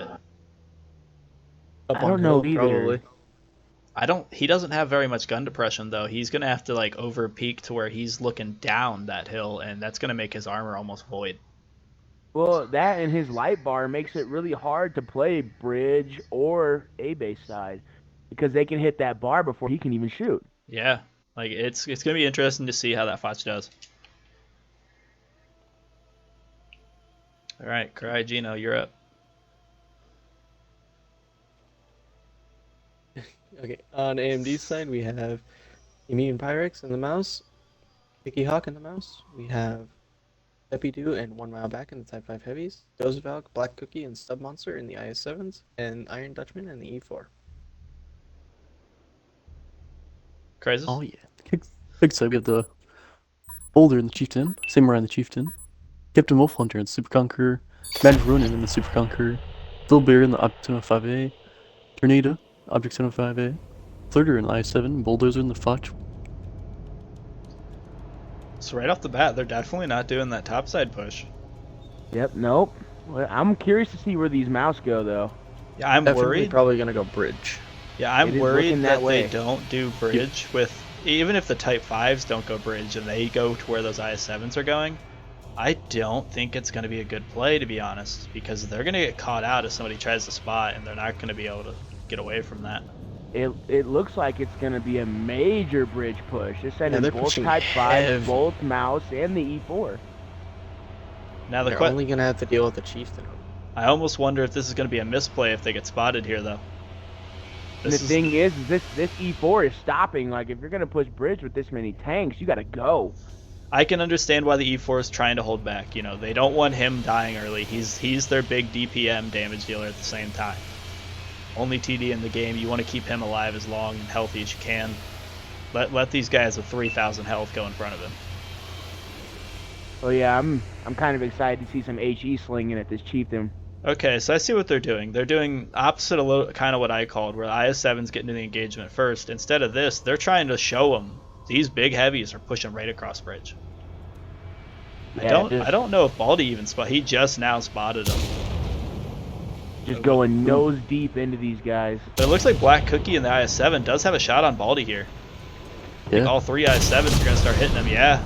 Up I on don't know hill, either. probably. He doesn't have very much gun depression though. He's gonna have to like over peak to where he's looking down that hill, and that's gonna make his armor almost void. Well, that and his light bar makes it really hard to play bridge or A base side because they can hit that bar before he can even shoot. Yeah, like it's gonna be interesting to see how that Foch does. All right, Cry Gino, you're up. Okay, on AMD's side, we have Immune Pyrex in the mouse, Picky Hawk in the mouse. We have Epidu and 1 Mile Back in the Type 5 Heavies, Dozevalk, Black Cookie, and Stub Monster in the IS-7s, and Iron Dutchman in the E4. Crisis? Oh yeah. Keg side, we have the Boulder and the Chieftain, Samurai and the Chieftain, Captain Wolf Hunter and Super Conqueror, Mad Ronin and the Super Conqueror, Little Bear in the Object 705A, Tornado, Object 705A, Flirter in the I7, Bulldozer in the Foch. So right off the bat, they're definitely not doing that topside push. Yep. Nope. Well, I'm curious to see where these mouse go though. Yeah, I'm Definitely worried. probably gonna go bridge. Yeah, I'm It is worried looking that that they way. don't do bridge with, even if the Type 5s don't go bridge and they go to where those IS-7s are going, I don't think it's going to be a good play, to be honest, because they're going to get caught out if somebody tries to spot, and they're not going to be able to get away from that. It looks like it's going to be a major bridge push. They're sending they're both pushing Type 5, heavy. both mouse, and the E4. Now the They're only gonna have to deal with the Chieftain. I almost wonder if this is going to be a misplay if they get spotted here, though. And the thing is, this E4 is stopping. Like, if you're going to push bridge with this many tanks, you got to go. I can understand why the E4 is trying to hold back. You know, they don't want him dying early. He's their big DPM damage dealer at the same time. Only TD in the game. You want to keep him alive as long and healthy as you can. Let these guys with 3,000 health go in front of him. Oh yeah, I'm kind of excited to see some HE slinging at this Chieftain. Okay, so I see what they're doing. They're doing opposite a little, kind of what I called, where the IS-7's getting to the engagement first. Instead of this, they're trying to show them these big heavies are pushing right across bridge. Yeah, I don't know if Baldy even spot. He just now spotted him. just going nose deep into these guys. But it looks like Black Cookie in the IS-7 does have a shot on Baldy here. I think Yeah. all three IS-7s are gonna start hitting him. Yeah.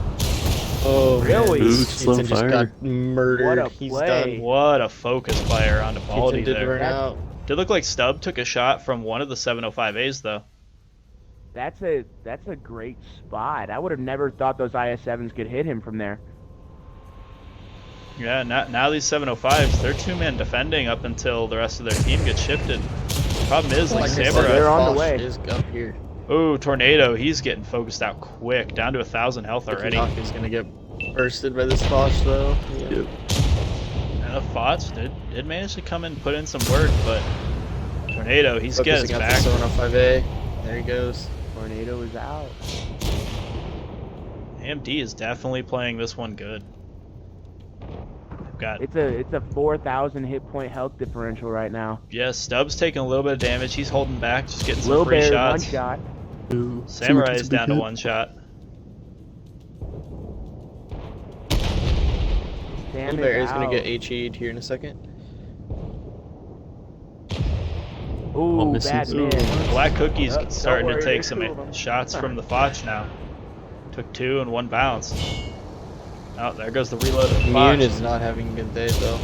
Oh, Really? Ooh, Chieftain slow just fire. got murdered. What a He's play. done. What a focus fire onto Baldy Chieftain did there. run out. Did look like Stubb took a shot from one of the 705As though. That's a great spot. I would have never thought those IS-7s could hit him from there. Yeah, now these 705s, they're two-man defending up until the rest of their team gets shifted. Problem is, like I said, Samurai. They're on the Foch way. is up here. Oh, Tornado, he's getting focused out quick, down to 1,000 health Picky already. Hawk is gonna get bursted by this Foch though. Yeah. Yep. And the Fots did manage to come and put in some work, but Tornado, he's getting Focusing his out the back. 705A. There he goes. Tornado is out. AMD is definitely playing this one good. They've got, It's a 4,000 hit point health differential right now. yeah, Stubbs taking a little bit of damage. He's holding back, just getting some Little free Bear, shots. one shot. Ooh, Samurai gets is a big down to hit. one shot. Sam Bear is is gonna out. get HE'd here in a second. Ooh, missing bad some. miss. Black Cookie's Don't starting to worry, take there's some two of 'em. shots from the Foch now. Took two and one bounce. Oh, there goes the reload of the Immune Foch. is not having a good day though.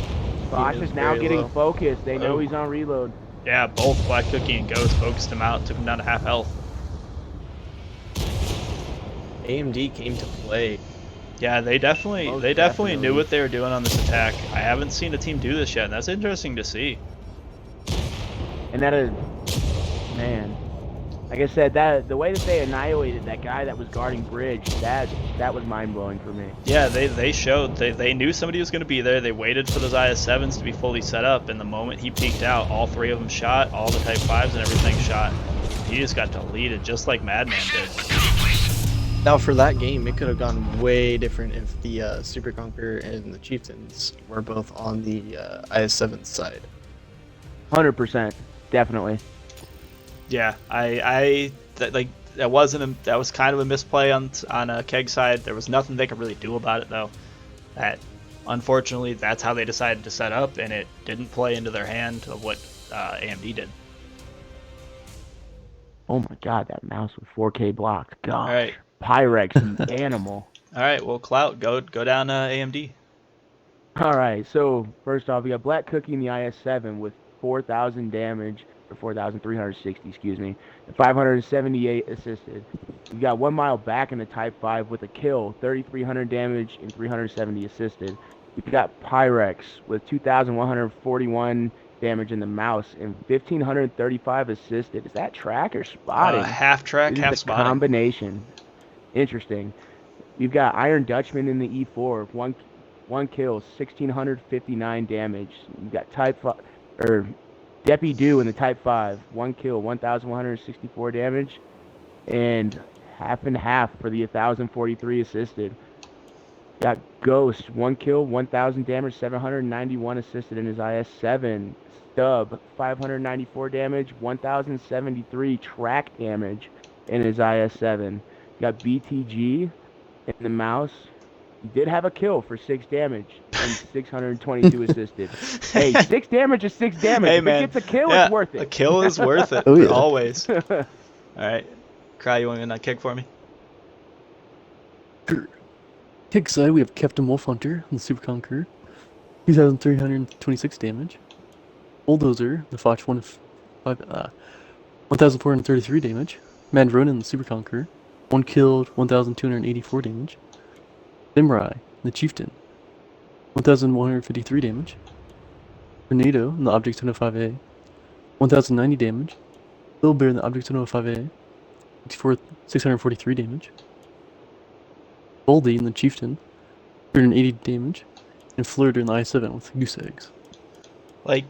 Bosch He is now very getting low. focused. They know Oh. he's on reload. Yeah, both Black Cookie and Ghost focused him out, took him down to half health. AMD came to play. Yeah, they definitely Most knew definitely. what they were doing on this attack. I haven't seen a team do this yet, and that's interesting to see. And that is, man, like I said, that the way that they annihilated that guy that was guarding bridge, that was mind blowing for me. Yeah, they showed they knew somebody was going to be there. They waited for those IS-7s to be fully set up, and the moment he peeked out, all three of them shot, all the Type 5s and everything shot. He just got deleted, just like Madman did. Now for that game, it could have gone way different if the Super Conqueror and the Chieftains were both on the IS-7 side. 100%, definitely. Yeah, that was kind of a misplay on a KEG side. There was nothing they could really do about it though. That unfortunately that's how they decided to set up, and it didn't play into their hand of what AMD did. Oh my God, that mouse with 4K block. Gosh, All right, Pyrex, an animal. all right. Well, Clout, go down AMD. All right, so first off, we got Black Cookie in the IS-7 with 4,000 damage, or 4,360, excuse me, and 578 assisted. We got 1 Mile Back in the Type 5 with a kill, 3,300 damage and 370 assisted. We've got Pyrex with 2,141 damage in the mouse and 1,535 assisted. Is that track or spotting? Half track, It is half the spotting. combination. Interesting. We've got Iron Dutchman in the E4, one kill, 1,659 damage. You've got Type 5, or Deppy Dew in the Type 5, one kill, 1,164 damage, and half for the 1,043 assisted. Got Ghost, one kill, 1,000 damage, 791 assisted in his IS-7. Stub, 594 damage, 1,073 track damage in his IS-7. Got BTG in the mouse. He did have a kill for 6 damage and 622 assisted. Hey, 6 damage is 6 damage. Hey If it man, gets a kill, it's yeah, worth a it. kill is worth it Oh for yeah. always. All right, Cry, you want to kick for me? Sure. KEG side, we have Captain Wolf Hunter and the Super Conqueror, 2,326 damage. Bulldozer, the Foch 1,433 damage. Mad Ronin, the Super Conqueror, 1 killed, 1,284 damage. Samurai, the Chieftain, 1,153 damage. Tornado in the Object 105A, 1,090 damage. Little Bear in the Object 105A, 643 damage. Baldy in the Chieftain, 180 damage. And Flirter in the I-7 with Goose Eggs. Like,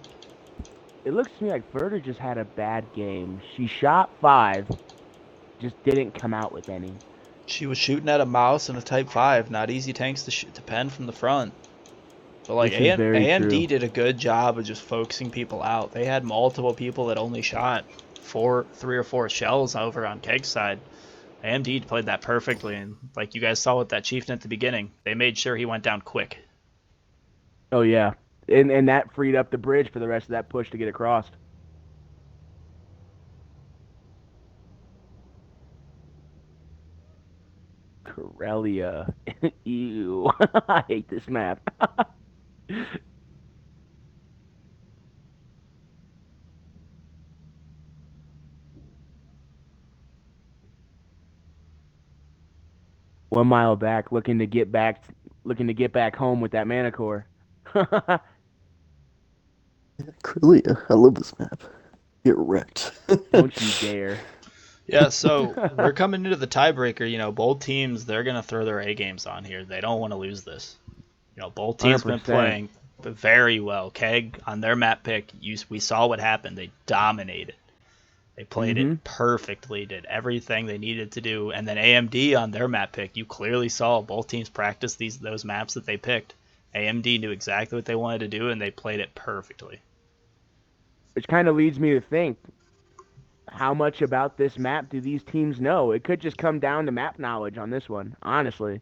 It looks to me like Furter just had a bad game. She shot 5, just didn't come out with any. she was shooting at a mouse and a Type 5, not easy tanks to pen from the front. So like This is very AMD true. did a good job of just focusing people out. They had multiple people that only shot 3 or 4 shells over on KEG's side. AMD played that perfectly, and like you guys saw with that chieftain at the beginning, they made sure he went down quick. Oh yeah, and that freed up the bridge for the rest of that push to get across. Corellia. Ew. I hate this map. One mile back, looking to get back home with that mana core. Corellia, I love this map. Get wrecked. Don't you dare. Yeah, so we're coming into the tiebreaker. You know, both teams, they're going to throw their A games on here. They don't want to lose this. You know, both teams been 100%. playing very well. KEG, on their map pick, we saw what happened. They dominated. They played it Mm-hmm. perfectly, did everything they needed to do. And then AMD on their map pick, you clearly saw both teams practice those maps that they picked. AMD knew exactly what they wanted to do, and they played it perfectly. Which kind of leads me to think, how much about this map do these teams know? It could just come down to map knowledge on this one, honestly.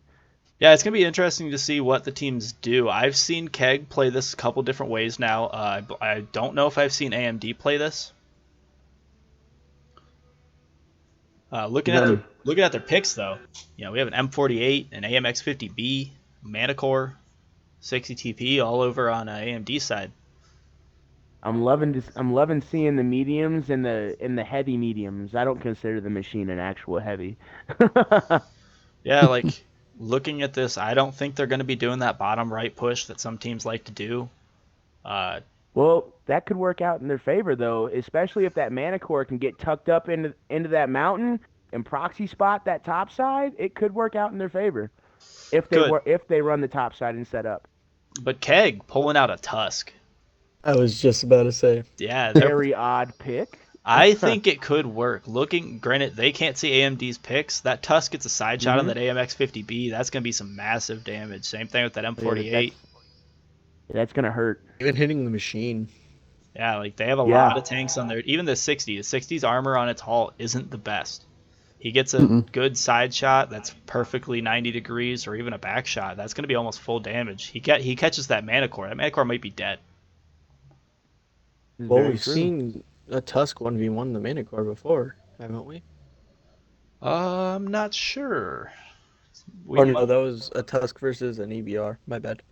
Yeah, it's going to be interesting to see what the teams do. I've seen KEG play this a couple different ways now. I don't know if I've seen AMD play this. Looking at their picks though, you know, we have an M48, an AMX50B, Manicore, 60 TP all over on AMD side. I'm loving this. I'm loving seeing the mediums and the heavy mediums. I don't consider the machine an actual heavy. Yeah, like looking at this, I don't think they're going to be doing that bottom right push that some teams like to do. Well, that could work out in their favor though, especially if that mana core can get tucked up into that mountain and proxy spot that top side. It could work out in their favor Good, if they run the top side and set up. but KEG pulling out a Tusk. I was just about to say. Yeah, Very odd pick. I think it could work. Granted, they can't see AMD's picks. That Tusk gets a side shot on Mm-hmm. that AMX50B. That's going to be some massive damage. Same thing with that M48. That's gonna hurt. Even hitting the machine. Yeah, like they have a Yeah. lot of tanks on there. Even the 60. The 60's armor on its hull isn't the best. He gets a Mm-mm. good side shot that's perfectly 90 degrees, or even a back shot. That's going to be almost full damage. He catches that mana core. That mana core might be dead. This is Well, very we've true. seen a Tusk 1v1 the mana core before, haven't we? I'm not sure. Or no, that was a Tusk versus an EBR. My bad.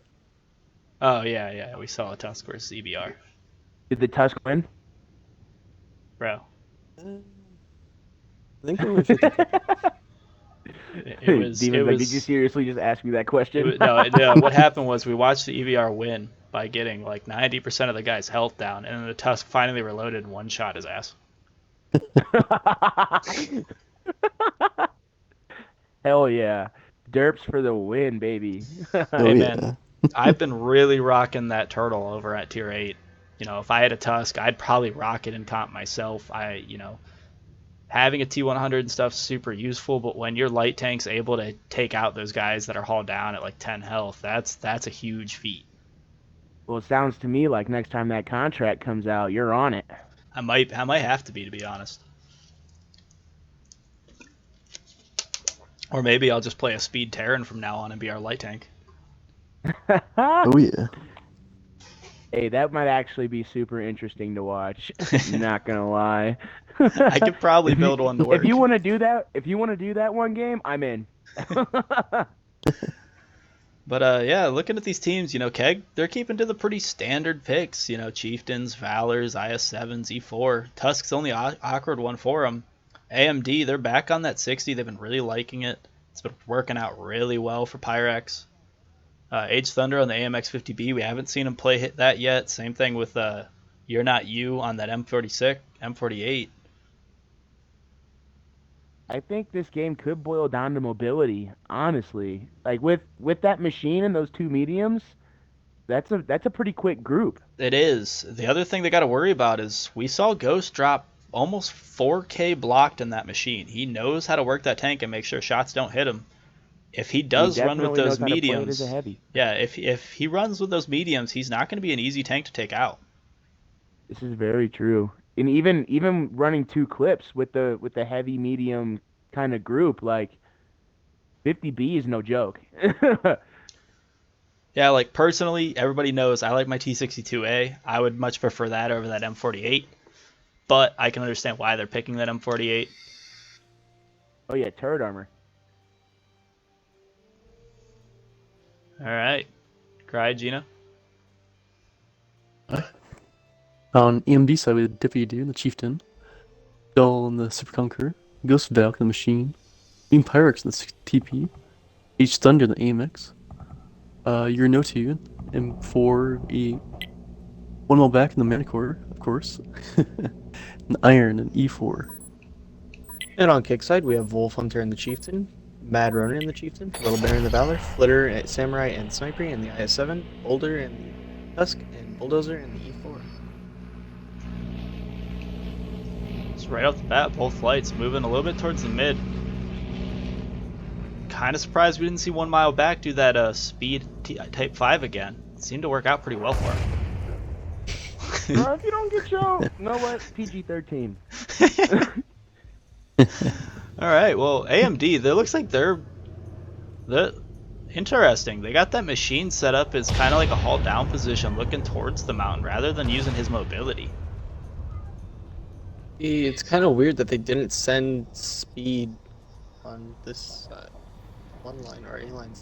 Oh yeah, we saw a Tusk versus EBR, Did the Tusk win? bro. I think we were 50. It was it Demon's like, did you was seriously just ask me that it question? was no, no. What happened was we watched the EVR win by getting like 90% of the guy's health down, and then the Tusk finally reloaded and one shot his ass. Hell yeah. Derps for the win, baby. Oh Hey man, yeah. I've been really rocking that turtle over at tier 8. You know, if I had a Tusk, I'd probably rock it in comp myself. Having a T100 and stuff's super useful, but when your light tank's able to take out those guys that are hauled down at like 10 health, that's a huge feat. Well, it sounds to me like next time that contract comes out, you're on it. I might have to be honest. Or maybe I'll just play a speed Terran from now on and be our light tank. Oh yeah. Hey, that might actually be super interesting to watch. Not gonna lie. I could probably build one to If work. you want to do that, if you want to do that one game, I'm in. But yeah, looking at these teams, KEG, they're keeping to the pretty standard picks. Chieftains, Valors, IS-7s, E4. Tusk's only awkward one for them. AMD, they're back on that 60. They've been really liking it. It's been working out really well for Pyrex. Age Thunder on the AMX50B, we haven't seen him play hit that yet. Same thing with You're Not You on that M46, M48. I think this game could boil down to mobility, honestly. Like with that machine and those two mediums, that's a pretty quick group. It is. The other thing they got to worry about is we saw Ghost drop almost 4K blocked in that machine. He knows how to work that tank and make sure shots don't hit him. If he He does run with definitely knows those how to play it as a mediums, heavy. yeah, if he runs with those mediums, he's not going to be an easy tank to take out. This is very true. And even running two clips with the heavy medium kind of group, like 50B is no joke. Yeah, like personally, everybody knows I like my T62A. I would much prefer that over that M48, but I can understand why they're picking that M48. Oh yeah, turret armor. All right, Cry Gina. On AMD side, we had Deputy Dude, the Chieftain, Dull and the Super Conqueror, Ghost Valk and the Machine, Beam Pyrex and the TP, H Thunder and the AMX, Uranotu, M4, one mile back in the Manicore, of course, an Iron and E4. And on kick side, we have Wolf Hunter and the Chieftain, Mad Ronin and the Chieftain, Little Bear and the Valor, Flitter, Samurai and Sniper and the IS-7, Boulder and the Tusk, and Bulldozer and the E4. So right off the bat, both flights moving a little bit towards the mid. Kind of surprised we didn't see 1 mile back do that speed type 5 again. It seemed to work out pretty well for him. Bro, if you don't get your, you know what? PG-13. All right, well, AMD, it looks like they're interesting. They got that machine set up as kind of like a haul down position looking towards the mountain rather than using his mobility. It's kind of weird that they didn't send speed on this one line or a line.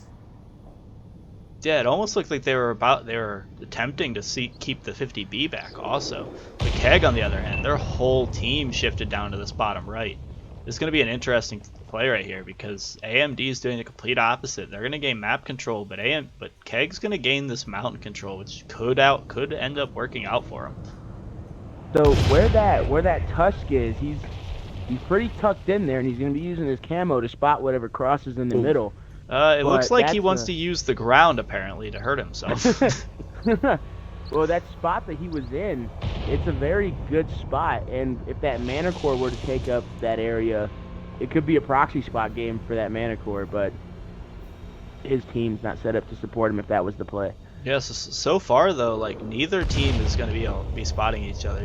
Yeah, it almost looked like they were attempting to keep the 50B back also. The KEG, on the other hand, their whole team shifted down to this bottom right. This is going to be an interesting play right here because AMD is doing the complete opposite. They're going to gain map control, but KEG's going to gain this mountain control, which could end up working out for him. So where that Tusk is, he's pretty tucked in there, and he's going to be using his camo to spot whatever crosses in the middle. It looks like he that's wants to use the ground apparently to hurt himself. Well, that spot that he was in, it's a very good spot, and if that mana core were to take up that area, it could be a proxy spot game for that mana core, but his team's not set up to support him if that was the play. Yes, so far though, like neither team is going to be able to be spotting each other.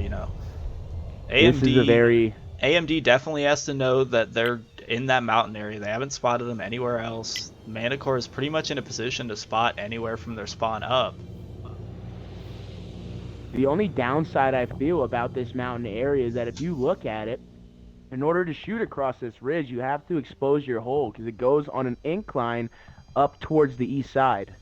This is a very AMD definitely has to know that they're in that mountain area. They haven't spotted them anywhere else. Manicore is pretty much in a position to spot anywhere from their spawn up. The only downside I feel about this mountain area is that if you look at it, in order to shoot across this ridge, you have to expose your hole because it goes on an incline up towards the east side.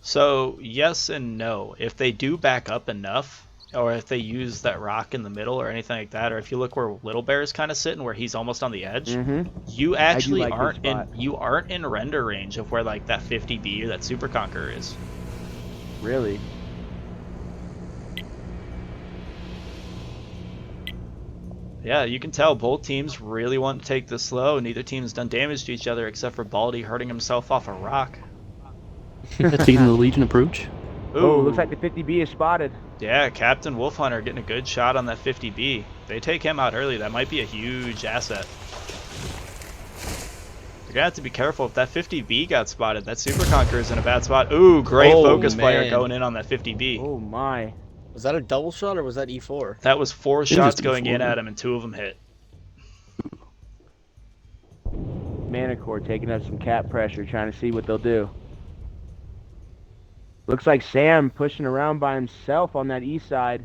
So yes and no. If they do back up enough, or if they use that rock in the middle or anything like that, or if you look where Little Bear is kind of sitting, where he's almost on the edge, Mm-hmm. you actually like his spot. you aren't in render range of where like that 50B or that Super Conqueror is. Really? Yeah, you can tell both teams really want to take this slow. Neither team's done damage to each other except for Baldy hurting himself off a rock. Taking the Legion approach. Oh, looks Ooh. like the 50B is spotted. Yeah, Captain Wolfhunter getting a good shot on that 50B. They take him out early. That might be a huge asset. You're gonna have to be careful if that 50B got spotted. That Super Conqueror's in a bad spot. Ooh, great focus player man. going in on that 50B. Oh my. Was that a double shot or was that E4? That was 4 was shots just going in E4. at him and 2 of them hit. Manicore taking up some cap pressure, trying to see what they'll do. Looks like Sam pushing around by himself on that east side.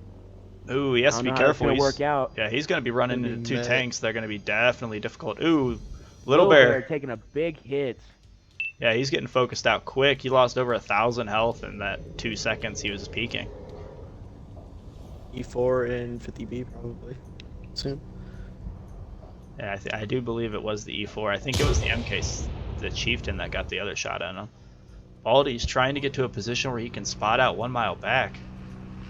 Ooh, he has to be careful. Gonna work out. Yeah, he's gonna be running Gonna into be two mad. tanks. They're gonna be definitely difficult. Ooh, Little Bear. Bear taking a big hit. Yeah, he's getting focused out quick. He lost over 1,000 health in that 2 seconds he was peeking. E4 and 50B probably soon. Yeah, I do believe it was the E4. I think it was the MK, the Chieftain, that got the other shot on him. Baldy's trying to get to a position where he can spot out 1 mile back.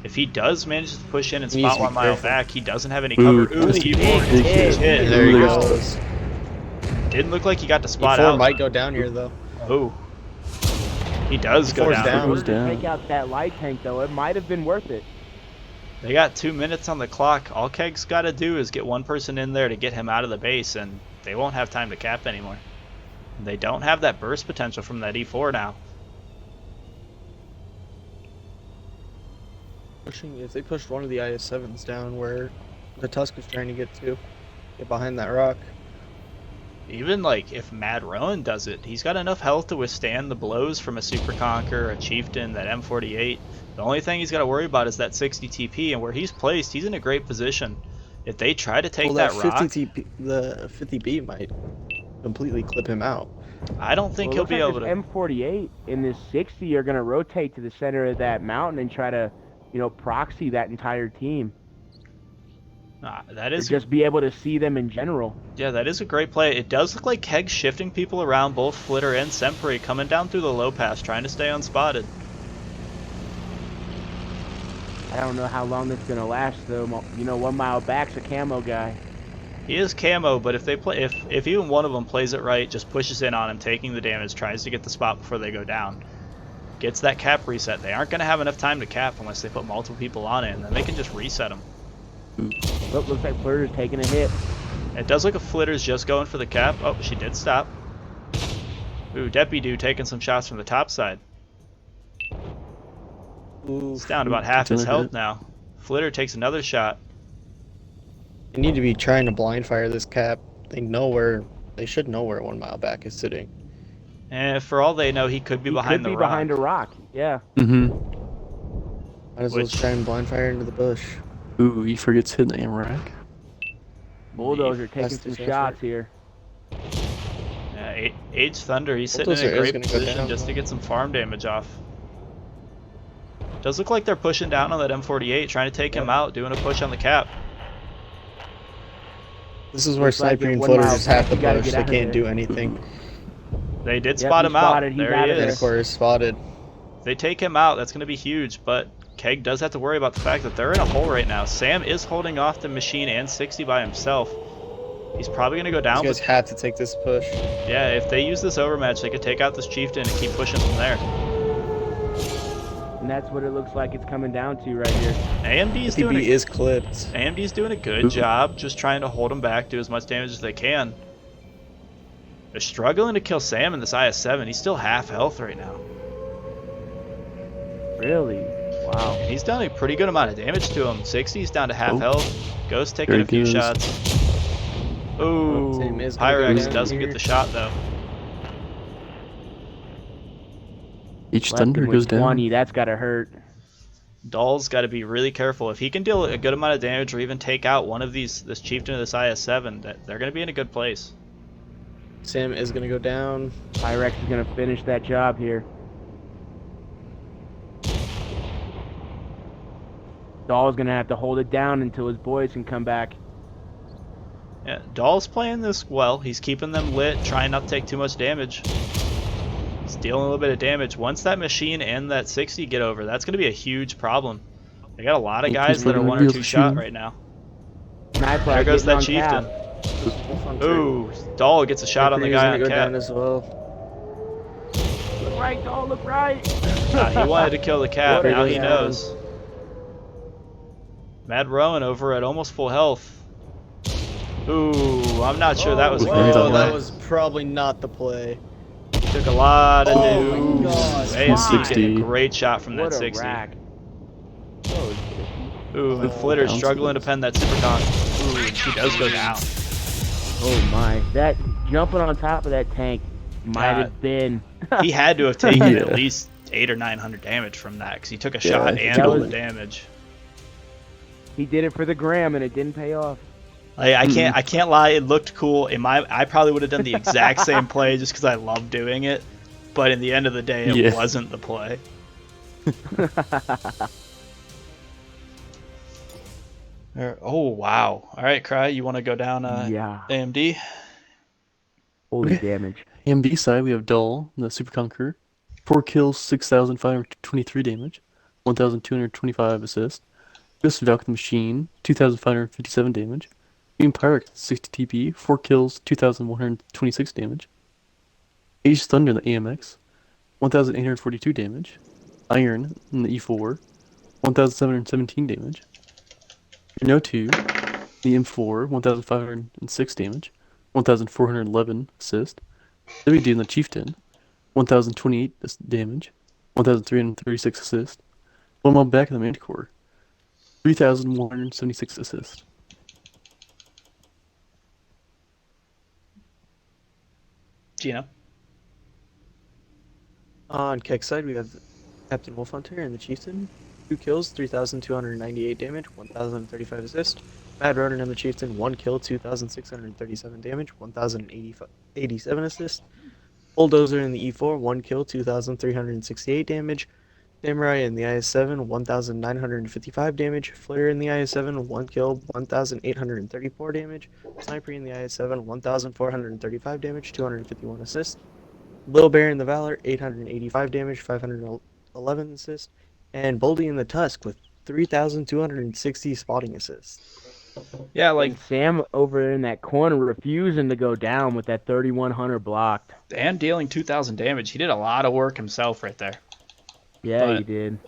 If he does manage to push in and He needs spot to be 1 mile careful. back, he doesn't have any Ooh, cover. Ooh, the just E4 big huge hit. hit. There he Ooh, goes. Didn't look like he got to spot E4 out. might go down here though. Oh. He does go E4's down. down. In order to down. take out that light tank, though, it might have been worth it. They got 2 minutes on the clock. All KEG's got to do is get one person in there to get him out of the base, and they won't have time to cap anymore. They don't have that burst potential from that E4 now. Pushing, if they pushed one of the IS-7s down where the Tusk was trying to get behind that rock. Even like if Mad Rowan does it, he's got enough health to withstand the blows from a Super Conqueror, a Chieftain, that M48. The only thing he's got to worry about is that 60 TP, and where he's placed, he's in a great position. If they try to take Well, that, that rock, 50 TP, the 50B might completely clip him out. I don't think Well, he'll it be looks able like to. this M48 and this 60 are going to rotate to the center of that mountain and try to, proxy that entire team. That Or is just be able to see them in general. Yeah, that is a great play. It does look like KEG shifting people around, both Flitter and Sempri, coming down through the low pass, trying to stay unspotted. I don't know how long that's going to last, though. 1 mile back's a camo guy. He is camo, but if they play, if even one of them plays it right, just pushes in on him, taking the damage, tries to get the spot before they go down, gets that cap reset. They aren't going to have enough time to cap unless they put multiple people on it, and then they can just reset them. Look, looks like Flirter's taking a hit. It does look like Flitter's just going for the cap. Oh, she did stop. Ooh, Deppy taking some shots from the top side. Ooh, It's down to about half That's his another health hit. now. Flitter takes another shot. they need to be trying to blind fire this cap. They should know where 1 mile back is sitting. And for all they know, he could be He behind could be the rock. behind a rock. Yeah. Mm-hmm. Might as well Which- try and blind fire into the bush. Ooh, he forgets hitting the aim rack. Bulldozer taking Best some defense shots right. here. Yeah, Age Thunder, he's sitting in Bulldozer a is great gonna go position down, just to though. get some farm damage off. Does look like they're pushing down on that M48, trying to take him out, doing a push on the cap. This is where Looks like Sniper if and 1 Flitter mile just have back, to you gotta push. get They out of can't there. do anything. They did Yep, spot he him out. spotted. He's There out he of is. there. Manicore is spotted. If they take him out, that's going to be huge, but KEG does have to worry about the fact that they're in a hole right now. Sam is holding off the machine and 60 by himself. He's probably going to go These down, guys but have to take this push. yeah, if they use this overmatch, they could take out this Chieftain and keep pushing from there. And that's what it looks like it's coming down to right here. AMD's doing TB is clipped. AMD's doing a good job just trying to hold him back, do as much damage as they can. They're struggling to kill Sam in this IS-7. He's still half health right now. Really? Wow. He's done a pretty good amount of damage to him. 60's down to half Oh. health. Ghost taking There a few he goes. shots. Ooh, Sam is gonna go Pyrex down doesn't here. get the shot though. Each Left thunder him with goes down. 20. That's got to hurt. Doll's got to be really careful. If he can deal a good amount of damage or even take out one of this Chieftain of this IS-7, they're going to be in a good place. Sam is gonna go down. Pyrex is going to finish that job here. Dahl's gonna have to hold it down until his boys can come back. Yeah, Dahl's playing this well. He's keeping them lit, trying not to take too much damage. He's dealing a little bit of damage. Once that machine and that 60 get over, that's going to be a huge problem. They got a lot of Yeah, guys keeps that are moving one the or wheels two of shot shooting. right now. Sniper There goes getting that on chieftain. cap. Wolf Hunter. Ooh, Dahl gets a shot on the Mercury is guy gonna on go cap. down as well. Look right, Dahl, look right. He wanted to kill the cap. What a Now he down. knows. Mad Rowan over at almost full health. Ooh, I'm not sure that was a Ooh, great he's Oh, on play. that was probably not the play. Took a lot of Oh my dudes. God. AMD getting a 60. great shot from What that a 60. rack. Oh, Ooh, and Oh, Flitter's down struggling to skills. pen that super con. Ooh, and she does go down. oh my. That jumping on top of that tank might God. have been. He had to have taken Yeah. at least 800 or 900 damage from that because he took a Yeah, shot he and took all a- the damage. He did it for the gram and it didn't pay off. Like, I can't lie, it looked cool. I probably would have done the exact same play just because I love doing it. But in the end of the day, it Yeah. wasn't the play. Oh wow! All right, Cry, you want to go down Yeah. AMD? Holy Okay. damage. AMD side, we have Dahl, the Super Conqueror. 4 kills, 6,523 damage, 1,225 assists. Ghost Valk the Machine, 2,557 damage. Beam Pyrex, 60 TP, 4 kills, 2,126 damage. Age Thunder in the AMX, 1,842 damage. Iron in the E4, 1,717 damage. No 2, the M4, 1,506 damage, 1,411 assist. WD in the Chieftain, 1,028 damage, 1,336 assist. One more back in the Manticore, 3,176 assist. Gino. On KEG side, we have Captain Wolf Hunter and the Chieftain. 2 kills, 3,298 damage, 1,035 assist. Mad Ronin and the Chieftain, 1 kill, 2,637 damage, 1,087 assist. Bulldozer in the E4, 1 kill, 2,368 damage. Samurai in the IS-7, 1,955 damage. Flitter in the IS-7, 1 kill, 1,834 damage. Sniper in the IS-7, 1,435 damage, 251 assist. Little Bear in the Valor, 885 damage, 511 assist. And Boldy in the Tusk with 3,260 spotting assists. Yeah, like And Sam over in that corner refusing to go down with that 3,100 blocked. and dealing 2,000 damage. He did a lot of work himself right there. Yeah, But- he did.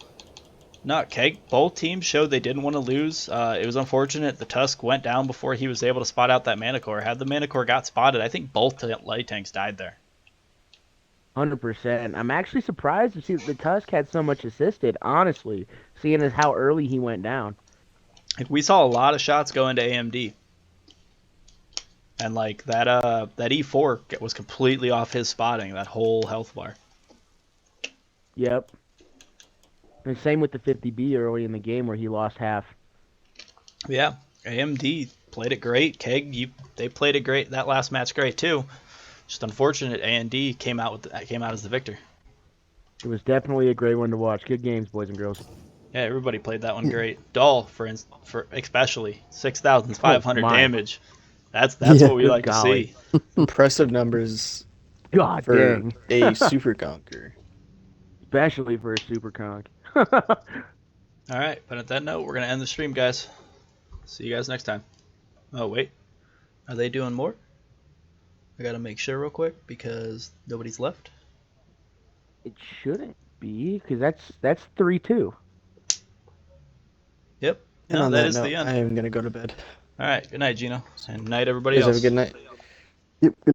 Not KEG. Both teams showed they didn't want to lose. It was unfortunate the Tusk went down before he was able to spot out that Manicore. Had the Manicore got spotted, I think both light tanks died there. 100%. I'm actually surprised to see that the Tusk had so much assisted, honestly, seeing as how early he went down. Like, we saw a lot of shots go into AMD. And like that E4 was completely off his spotting, that whole health bar. Yep. And same with the 50B early in the game where he lost half. Yeah, AMD played it great. KEG, they played it great. That last match great too. Just unfortunate AMD came out as the victor. It was definitely a great one to watch. Good games, boys and girls. Yeah, everybody played that one great. Dahl, for especially 6,500 Oh, my. damage. That's Yeah. what we Good like golly. to see. Impressive numbers God for dang. a Super Conqueror. Especially for a super conk. All right, but at that note, we're gonna end the stream, guys. See you guys next time. Oh wait, are they doing more? I gotta make sure real quick because nobody's left. It shouldn't be, because that's 3-2. Yep. And No, on that that is note, the end. I am going to go to bed. All right. Good night, Gino, and night everybody You guys else. have a good night. Yep, good